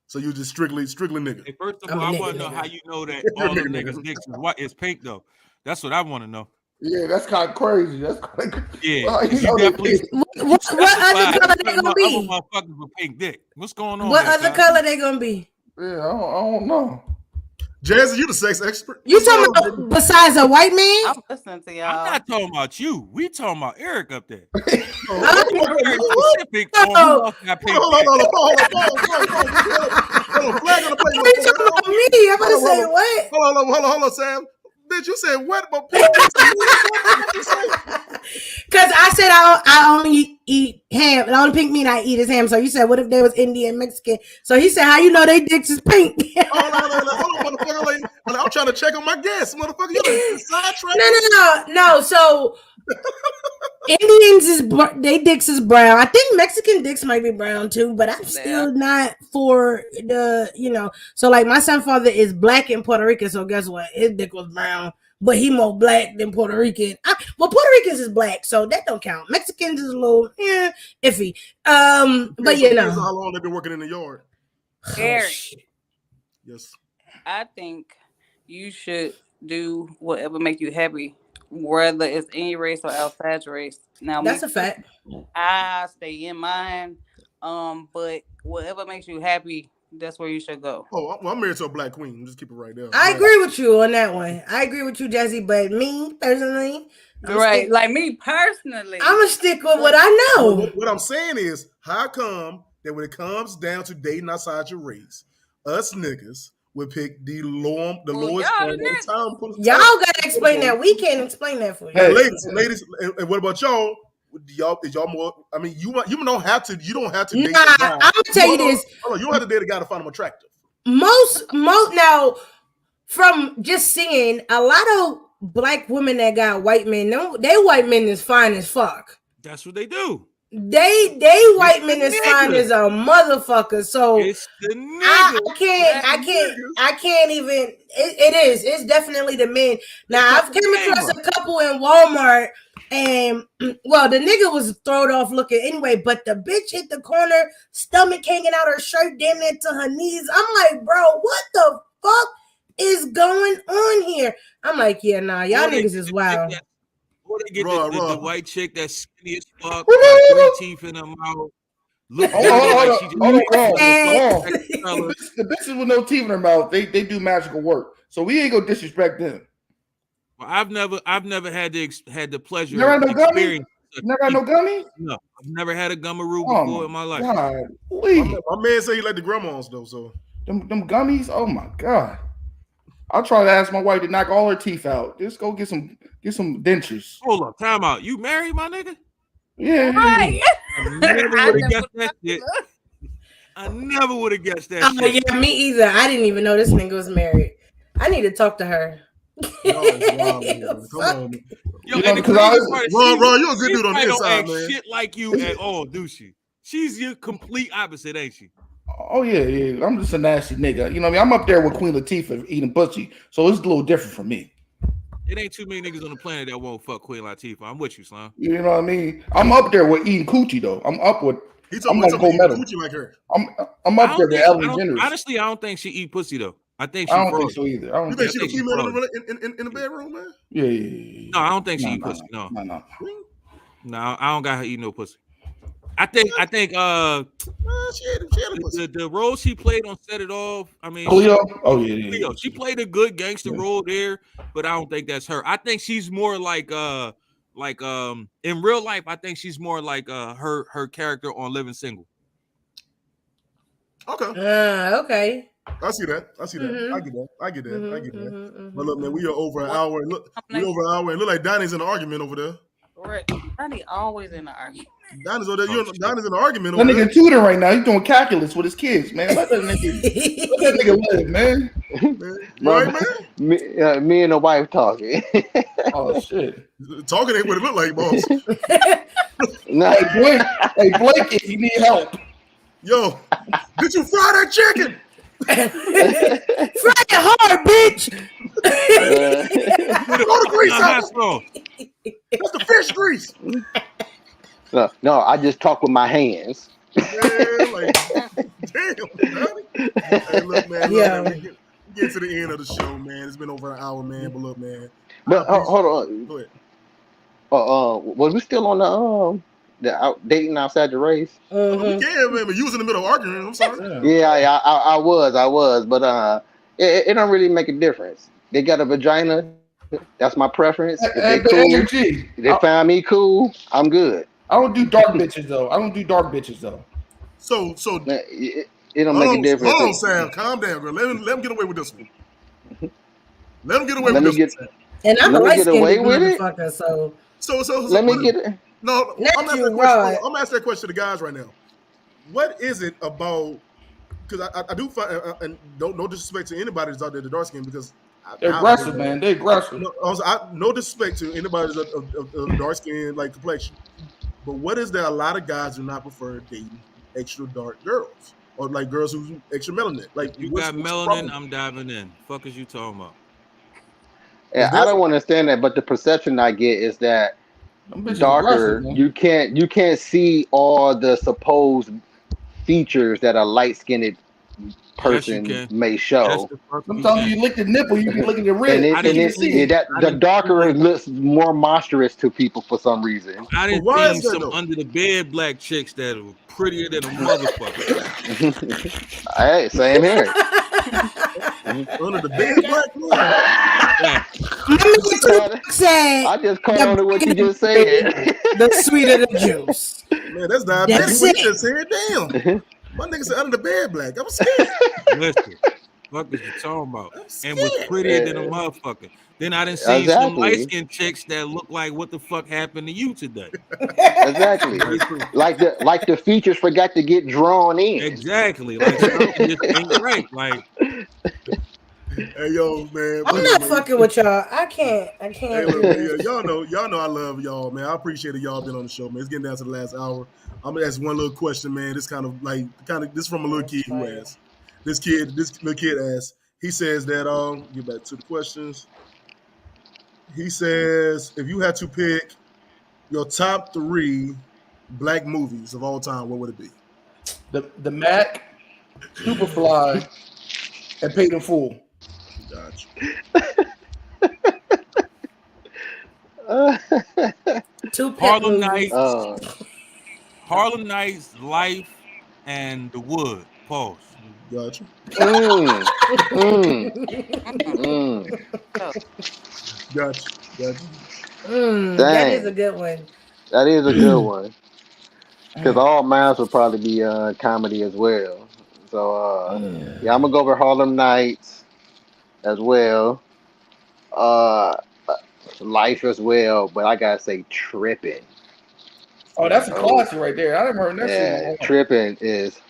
So you just strictly nigga. Hey, first of all, I want to know how you know that all the niggas' dicks is white is pink though. That's what I want to know. Yeah, that's kind of crazy. That's kind of yeah. What other color they gonna be? Motherfuckers with pink dick. What's going on? What other color they gonna be? Yeah, I don't know. Jazzy, you the sex expert. You talking about besides a white man? I'm listening to y'all. I'm not talking about you. We talking about Eric up there. Hold on. Flag on the plate. You talking about me? I'm about to say what? Hold on, Sam. Bitch, you said what? Because I said I only eat ham. The only pink meat I eat is ham. So you said, what if they was Indian, Mexican? So he said, how you know they dicks is pink? Hold on, motherfucker. I'm trying to check on my guess, motherfucker. You sidetrack. No. So Indians they dicks is brown. I think Mexican dicks might be brown too, but I'm still not for the, So like my sonfather is black in Puerto Rican, so guess what? His dick was brown, but he more black than Puerto Rican. Well, Puerto Ricans is black, so that don't count. Mexicans is a little iffy. But how long they've been working in the yard? Eric. Yes. I think you should do whatever make you happy, whether it's in your race or outside your race. Now that's a fact. I stay in mine, but whatever makes you happy, that's where you should go. Oh, well, I'm married to a black queen. Just keep it right there. I agree with you on that one. I agree with you, Jesse. But me personally, like me personally, I'm gonna stick with what I know. What I'm saying is, how come that when it comes down to dating outside your race, us niggas would pick the lowest form of time. Y'all gotta explain that. We can't explain that for you. Hey, ladies, and what about y'all? Is y'all more? I mean, you don't have to. You don't have to. Date I'm gonna tell you this. You don't have to date a guy to find him attractive. Most now, from just seeing a lot of black women that got white men, they white men is fine as fuck. That's what they do. They white men is fine as a motherfucker. So it's the nigga. I can't even. It's definitely the men. Now I've came across a couple in Walmart, and well, the nigga was thrown off looking anyway, but the bitch hit the corner, stomach hanging out her shirt, damn near to her knees. I'm like, bro, what the fuck is going on here? I'm like, yeah, nah, y'all niggas is wild. Or they get the white chick that's skinny as fuck, got 3 teeth in her mouth, look dirty like she just hold on. the The bitches with no teeth in their mouth, they do magical work. So we ain't gonna disrespect them. Well, I've never had the pleasure Never had of no gummy? experiencing. Never had no gummy? No, I've never had a gummaroo Oh before in my life. God, my man say he like the grandmas though. So them gummies. Oh my God. I'll try to ask my wife to knock all her teeth out. Just go get some dentures. Hold up, time out. You married, my nigga? Yeah. Right. I never would have guessed that shit. I never would have guessed that shit. Yeah, me either. I didn't even know this nigga was married. I need to talk to her. come on, man. Yo, and the crazy part is Ron, you're a good dude on the don't inside, act man. shit like you at all, do she? She's your complete opposite, ain't she? Oh yeah. I'm just a nasty nigga. You know what I mean? I'm up there with Queen Latifah eating pussy, so it's a little different for me. It ain't too many niggas on the planet that won't fuck Queen Latifah. I'm with you, Slime. You know what I mean? I'm up there with eating coochie though. I'm up with. I'm gonna go metal. Coochie like her. I'm up there with Ellen DeGeneres. Honestly, I don't think she eat pussy though. I think she. I don't think so either. You think she's a female in the bedroom, man? Yeah. No, I don't think she eat pussy. No, I don't got her eat no pussy. I think she had a pussy. The role she played on Set It Off. I mean, Cleo. Oh yeah. Cleo. She played a good gangster role there, but I don't think that's her. I think she's more like in real life. I think she's more like her character on Living Single. Okay. Okay. I see that. Mm-hmm. I get that. Mm-hmm. But look, man, we are over an hour. And look like Donnie's in an argument over there. Right. Donnie always in the argument. Donnie's over there. Donnie's in an argument over that there. nigga tutoring right now. He's doing calculus with his kids, man. Let that nigga live, man. Right, man? Me and the wife talking. Oh shit. Talking ain't what it look like, boss. No. Hey Blake, if you need help. Yo, did you fry that chicken? Fry it hard, bitch. Throw the grease out. That's the fish grease. No, I just talk with my hands. Man, like, damn, hey, look, man, we get to the end of the show, man. It's been over an hour, man. But look, man. But hold on. Go ahead. Was we still on the dating outside the race? Mm-hmm. We can, man. But you was in the middle of arguing. I'm sorry. Yeah, I was, but it don't really make a difference. They got a vagina. That's my preference. If they cool, they find me cool, I'm good. I don't do dark bitches though. So it don't make a difference. Hold on, Sam. Calm down, girl. Let him get away with this one. Let him get away with this one. And I'm a light skinned motherfucker, so let me get it. No, I'm asking that question to the guys right now. What is it about? Because I do find, and no disrespect to anybody that's out there, the dark skin, because they're aggressive, man. They're aggressive. No disrespect to anybody that's of dark skin like complexion. But what is there? A lot of guys do not prefer dating extra dark girls or like girls who's extra melanin. Like you got melanin, I'm diving in. Fuck is you talking about? Yeah, I don't understand that, but the perception I get is that darker, you can't see all the supposed features that a light-skinned person may show. Sometimes you lick the nipple, you be looking at the rib. The darker looks more monstrous to people for some reason. I didn't see some under the bed black chicks that were prettier than a motherfucker. Hey, same here. Under the bed black I just caught on to what you just said. The sweeter the juice. Man, that's diabetes. What you just said, damn. My nigga said under the bed black. I'm scared. Listen, what is you talking about? And was prettier than a motherfucker. Then I done seen some light-skinned chicks that look like what the fuck happened to you today. Exactly. like the features forgot to get drawn in. Exactly. Like something just ain't right. Like, hey yo, man. I'm not fucking with y'all. I can't. Hey, look, man, y'all know I love y'all, man. I appreciate it. Y'all been on the show, man. It's getting down to the last hour. I'm gonna ask one little question, man. This kind of this from a little kid who asked. This little kid asked. He says that get back to the questions. He says, if you had to pick your top 3 black movies of all time, what would it be? The Mac, Superfly, and Paid in Full. Gotcha. Two pimp Harlem movies. Nights, Harlem Nights, Life, and The Wood. Pause. Gotcha. mm, mm, Mm. mm. Oh, Gotcha. Gotcha. That is a Dang, good one. that is a good one. Because Mm. all mine would probably be comedy as well. So yeah, I'm gonna go over Harlem Nights as well. Uh, Life as well, but I gotta say Tripping. Oh, that's a Oh classic right there. I haven't heard that shit in a yeah, while. Tripping is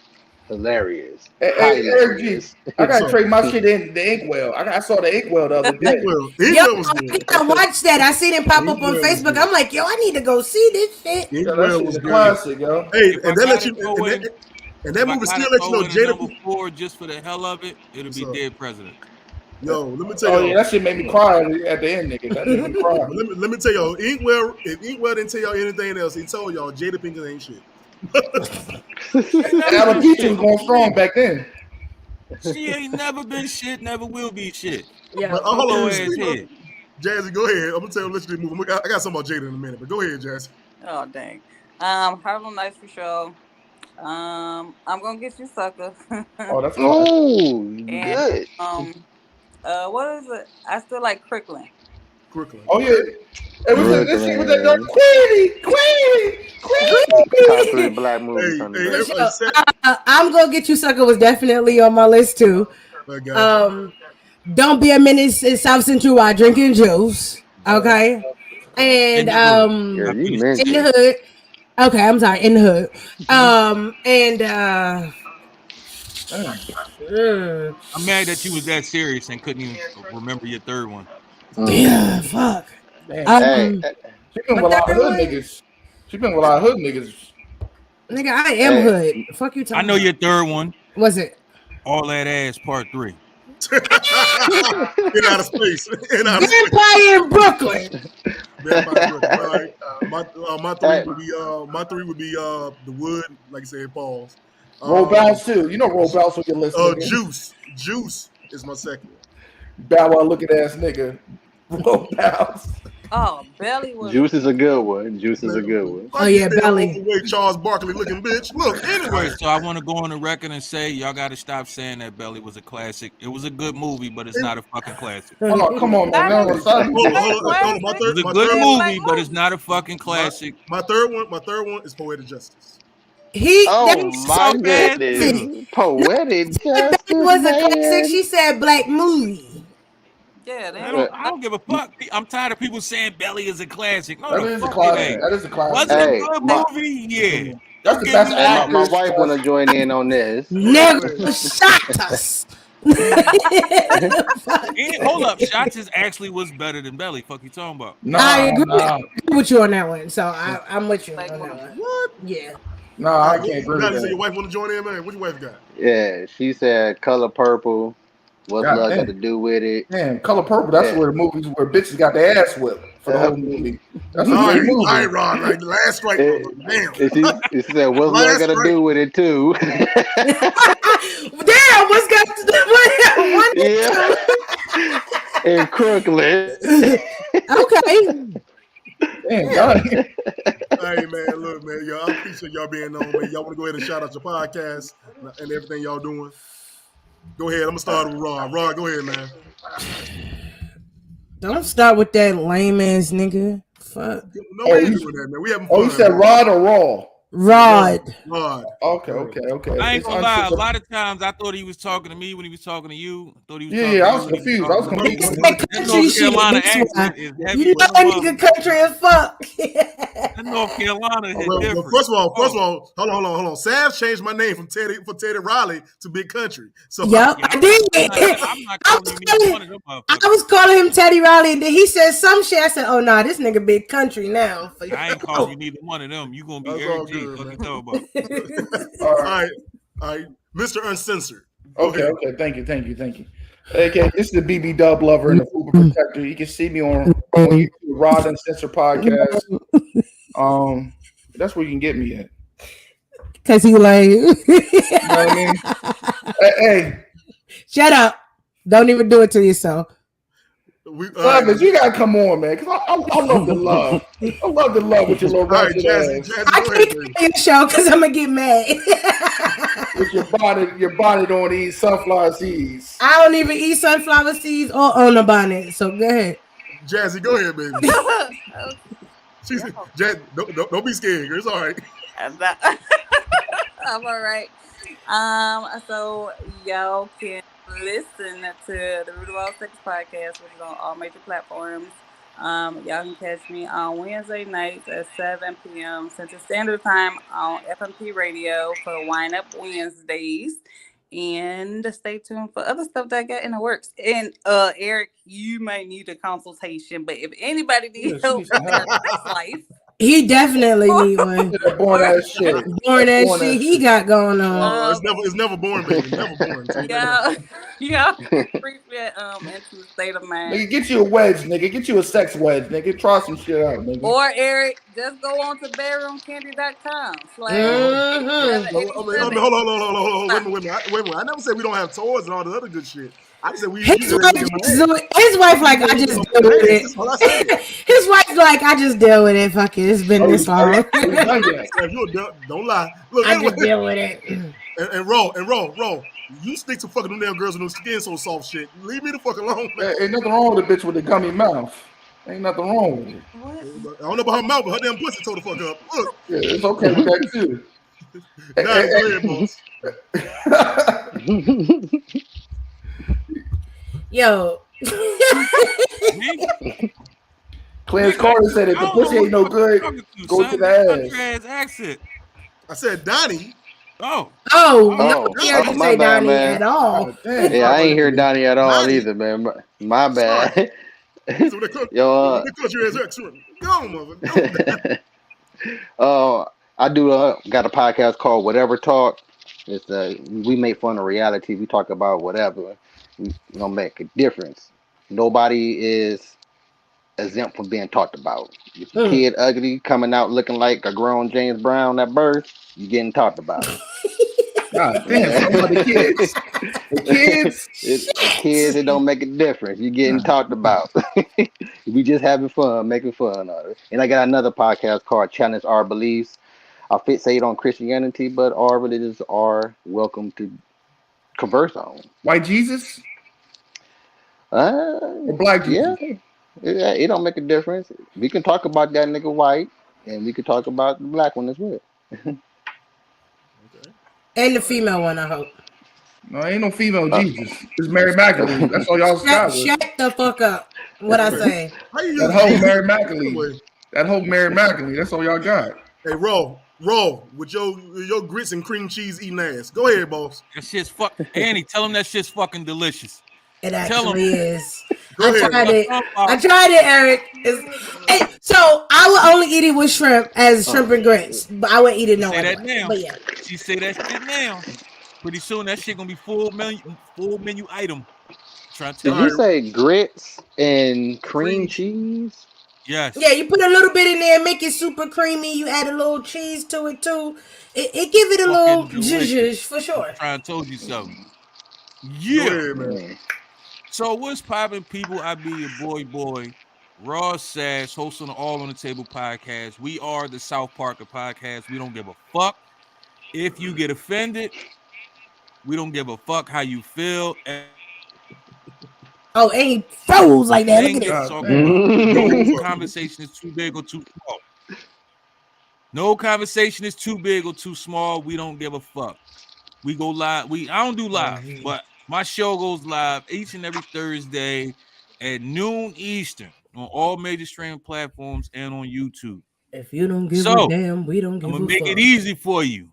hilarious, Hey, Eric G, hilarious. I What's gotta up? trade my shit in the Inkwell. I saw the Inkwell the other day. Inkwell. Yo, Inkwell was I good. gotta watch that. I seen it pop up on Inkwell was Facebook. good. I'm like, yo, I need to go see this shit. Yeah, that Inkwell shit's was a good. classic, yo. Hey, If I and that let gotta you throw in, and if that I movie gotta still let you throw know in a Jada. number 4 just for the hell of it, it'll What's be up? Dead Presidents. Yo, let me tell Oh yeah, y'all. that shit made me cry at the end, nigga. That made me cry. But let me tell y'all, Inkwell, if Inkwell didn't tell y'all anything else, he told y'all Jada Pinkett ain't shit. Ain't never been Alopecia shit. was What going you strong mean? back then. She ain't never been shit, never will be shit. But Yeah. hold Polo on, ass speaking of head. Jazzy, go ahead. I'm gonna tell you, let you move. I got something about Jada in a minute, but go ahead, Jazzy. oh dang. Harlem Nights for sure. I'm gonna get you, sucker. Oh, that's classic. Oh, And good. what is it? I still like Crickling. Crooklyn, Oh yeah. okay. Hey, what's that? This shit with that dark Brooklyn, top three black movies Hey, on the hey, list. everybody, set. I'm gonna get you, sucker. Was definitely on my list too. I got you. Um, don't be a menace in South Central while drinking juice. Okay, In and the hood. Yeah, I you finished in the mentioned. hood. Okay, I'm sorry, in the hood. And Damn. mm, I'm mad that you was that serious and couldn't even remember your third one. Mm. yeah, fuck. Damn. Hey, Um, She been with my a lot of third hood one, niggas. She been with a lot of hood niggas. nigga, I am hey, hood. Fuck you I talking know about? your third one. Was it All that ass part 3. In outer space, in outer space. Vampire in Brooklyn? Vampire Brooklyn. All right. hey, My three would be the wood, like I said, Paul's. Roll Um, bounce too. You know roll bounce on your list, nigga. Juice is my second one. Bow wow looking ass nigga. Roll bounce. Oh, Belly was Juice is a good one. Juice is a good Man, one. Oh fuck you, yeah, damn Belly. overweight Charles Barkley looking bitch. Look, All anyway, right, so I want to go on the record and say y'all got to stop saying that Belly was a classic. It was a good movie, but it's it, not a fucking classic. Oh, come on, man. that No, is no, stop. hold on, a hold on. classic. It was a My good third Mad one, Black movie, but it's movie. not a fucking my classic. third one is Poetic Justice. Oh You That's my suck ass goodness. nigga. classic. Poetic Belly justice, was a classic. man. She said black movie. Yeah, I they Uh, don't. I don't give a fuck. I'm tired of people saying Belly is a classic. No, That the is a fuck it classic. ain't. That is a Was classic. it a Hey, good my movie? Yeah. That's Don't the give best me hey, that. my actress. wife wanna join in on this. Go Never ahead. shot us. Fuck. And hold up, Shots is actually was better than Belly. Fuck you talking about? I Nah, agree. I nah, agree with you on that one. So I'm with you Black on that movie. one. What? Yeah. nah. All I right, can't agree with Johnny said that. your wife want to join in, man. What your wife got? Yeah, she said Color Purple. What's God love got damn. to do with it? Damn, Color Purple. That's Yeah. where the movies where bitches got their ass whipped for the Uh, whole movie. That's a All great right, movie. Ron. Like the last strike, and, motherfucker. Damn, and she said, "What's love last got to strike. do with it too?" Damn, what's got to do with one yeah, in Crooklyn. Okay. Damn, Yeah. God. Hey man, look, man, y'all. I appreciate y'all being on, man. Y'all want to go ahead and shout out your podcast and everything y'all doing? Go ahead. I'm gonna start with Ron. Ron, go ahead, man. Don't start with that lame ass nigga. Fuck. No, we Oh, ain't you, doing that, man. We having oh, you fun, said man. Rod or Raw? Rod. Rod. Okay, Go ahead. okay, okay. I ain't It's gonna lie. A uncensored. lot of times I thought he was talking to me when he was talking to you. I thought he was Yeah, talking yeah. to I you was when he was confused. I was talking to One, me. confused. one, Nigga one, said That country North shit. Carolina That's why. accent is You heavy know than a that nigga motherfucker. country as fuck. That North Carolina hit well, different. first of all, hold on. Sav changed my name from Teddy Riley to Big Country. So Yep, Yeah, I did. I'm not I calling was you neither calling, one of them I motherfuckers. was calling him Teddy Riley, and then he said some shit. I said, "Oh no, this nigga big country now." I ain't calling you neither one of them. You gonna be that's Eric all G. good, Fuck you man. talking about. All all right. right, all right, Mr. Uncensored. Go Okay, ahead. okay. Thank you, thank you, thank you. Okay, this is the BB Dub Lover and the Fupa Protector. You can see me on YouTube, Rod and Censor Podcast. That's where you can get me at. Cause he like, You know what I mean? Hey, shut up. Don't even do it to yourself. Savage, you gotta come on, man. Cause I love the love. I love the love with your little All right, ratchet Jazzy, ass. Jazzy, I go ahead, can't baby. do your show because I'm gonna get mad. With your bonnet don't eat sunflower seeds. I don't even eat sunflower seeds or own a bonnet. So go ahead. Jazzy, go ahead, baby. She's Yo, Jazz. Don't be scared. It's all right. I'm not- I'm all right. So y'all can listen to the Root of All Sex podcast, which is on all major platforms. Y'all can catch me on Wednesday nights at 7 p.m. Central Standard Time on FMP Radio for Wine Up Wednesdays. And stay tuned for other stuff that I got in the works. And Eric, you might need a consultation, but if anybody Yeah, needs she help needs with some their help. sex life, He definitely need one. That born ass shit. Born that Born shit that he shit. got going on. It's never born, baby. Never born. Tell you that now. y'all can reach me at into the state of mind. Nigga, get you a wedge, nigga. Get you a sex wedge, nigga. Try some shit out, nigga. Or Eric, just go on to bedroomcandy.com / Mm-hmm. I mean, hold on. Wait a minute. I never said we don't have toys and all the other good shit. I just said we His use it in my head. wife like I just deal with it. That's all I said. His wife's like I just deal with it. Fuck it, it's been this long. Are you done yet? If you're dumb, don't lie. Look, I anyway, just deal with it. and roll. You stick to fucking them damn girls with no skin so soft shit. Leave me the fuck alone, man. Ain't nothing wrong with a bitch with a gummy mouth. Ain't nothing wrong with it. What? I don't know about her mouth, but her damn pussy told the fuck up. Look, Yeah, it's okay with that too. nah, go ahead, boss. Yo. Clarence Carter said if the pussy ain't no good, go to the ass. Accent. I said Donnie. Oh, Oh, Oh, no, I didn't my say bad, Donnie man. at all. God damn. Yeah, I ain't hear Donnie at all Donnie. either, man. My bad. So Yo, they cut your ass excellent. Go on, mother. Go. I do got a podcast called Whatever Talk. It's we make fun of reality. We talk about whatever. We gonna make a difference. Nobody is exempt from being talked about. If your kid ugly, coming out looking like a grown James Brown at birth, you getting talked about. God damn, some of the kids. The kids. Kids, it don't make a difference. You getting talked about. We just having fun, making fun of it. And I got another podcast called Challenge Our Beliefs. I fixate on Christianity, but our religions are welcome to converse on. White Jesus or black Jesus? Yeah, it don't make a difference. We can talk about that nigga white, and we can talk about the black one as well. And the female one, I hope. No, ain't no female Jesus. It's Mary Magdalene. That's all y'all got with. Shut the fuck up. What I say? How you That use whole Jesus? Mary Magdalene. That whole Mary Magdalene. That's all y'all got. Hey, roll with your grits and cream cheese eating ass. Go ahead, boss. that shit's fuck. Annie, tell him that shit's fucking delicious. It Tell actually is. Go ahead. I tried it, Eric. So I would only eat it with shrimp as shrimp and grits, but I wouldn't eat it no Say other that way. now. But yeah. She say that shit now. Pretty soon that shit gonna be full menu item. Trying to Did tell you you. say grits and cream cheese? Yes. Yeah, you put a little bit in there, make it super creamy. You add a little cheese to it too. It give it a little Fucking delicious. zhuzh for sure. Trying to told you so. Go Yeah. ahead, man. Yeah. So what's poppin', people? I be your boy, Ross Sass, host on the All on the Table podcast. We are the South Parker podcast. We don't give a fuck if you get offended. We don't give a fuck how you feel. Oh, and he froze like that. Look at Gets it. talked about. No conversation is too big or too small. No conversation is too big or too small. We don't give a fuck. We go live. I don't do live, but my show goes live each and every Thursday at noon Eastern on all major streaming platforms and on YouTube. If you don't give a damn, we don't give a fuck. I'm gonna make it easy for you.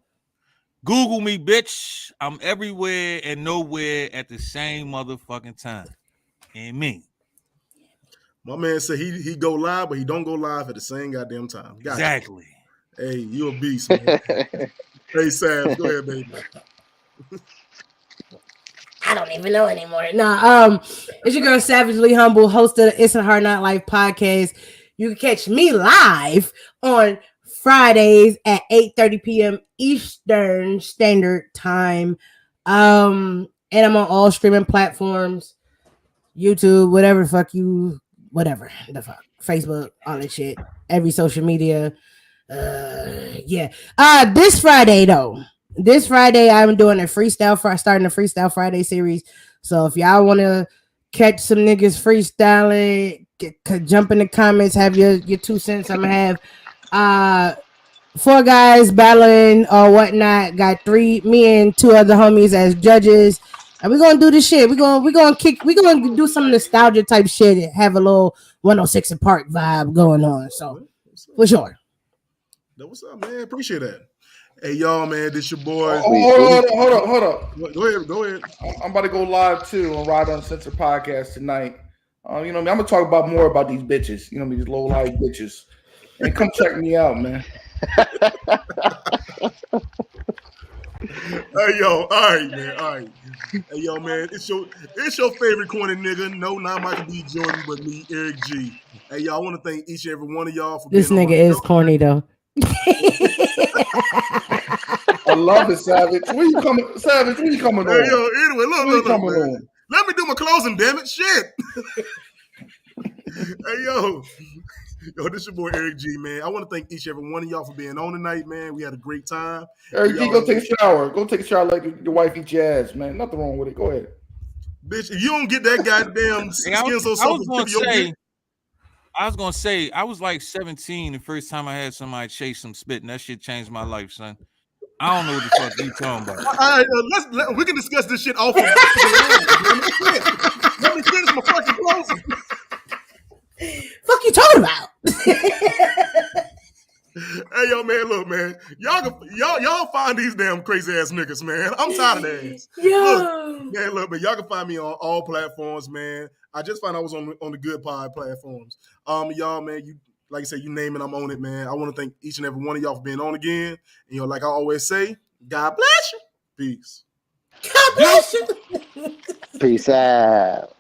Google me, bitch. I'm everywhere and nowhere at the same motherfucking time. And me. My man said he go live, but he don't go live at the same goddamn time. Gotcha. Exactly. Hey, you a beast, man. Hey, Sam, go ahead, baby. I don't even know anymore. Nah, it's your girl Savagely Humble, host of the It's a Hard Not Life podcast. You can catch me live on Fridays at 8:30 p.m. Eastern Standard Time. And I'm on all streaming platforms. YouTube, whatever the fuck you, whatever the fuck, Facebook, all that shit, every social media. Yeah. This Friday though. This Friday I'm doing a freestyle for starting a freestyle Friday series. So if y'all want to catch some niggas freestyling, jump in the comments, have your 2 cents. I'm gonna have 4 guys battling or whatnot. Got 3, me and 2 other homies as judges. And we're gonna do this shit. We're gonna do some nostalgia type shit. Have a little 106 and Park vibe going on. So for sure. That what's up, man. Appreciate that. Hey, y'all, man. This your boy. Hold up. Go ahead. I'm about to go live too on Ride Uncensored podcast tonight. You know what I mean? I'm gonna talk about more about these bitches. You know what I mean? These low life bitches. And come check me out, man. Hey, yo, all right, man. All right. Hey, yo, man. It's your favorite corny nigga. No, not Michael B. Jordan, but me, Eric G. Hey, y'all, I want to thank each and every one of y'all for This being nigga is corny though. I love it, Savage. When you coming, Savage? When you coming Hey, on? yo, anyway, look, man. On? Let me do my closing, damn it. Shit. Hey, yo, this your boy Eric G, man. I want to thank each and every one of y'all for being on tonight, man. We had a great time. Eric G, go take a shower. Go take a shower like your wife eat your ass, man. Nothing wrong with it. Go ahead. Bitch, if you don't get that goddamn skin so soft, I was gonna say, I was like 17 the first time I had somebody chase some spit, and that shit changed my life, son. I don't know what the fuck you talking about. All right, we can discuss this shit off of Let me finish my fucking closing. Fuck you talking about? Hey, yo, man, look, man. Y'all find these damn crazy ass niggas, man. I'm tired of that ass. Look, man, y'all can find me on all platforms, man. I just found I was on the Good Pod platforms. Y'all, man, you like I said, you name it, I'm on it, man. I want to thank each and every one of y'all for being on again. And like I always say, God bless you. Peace. God bless you. Peace out.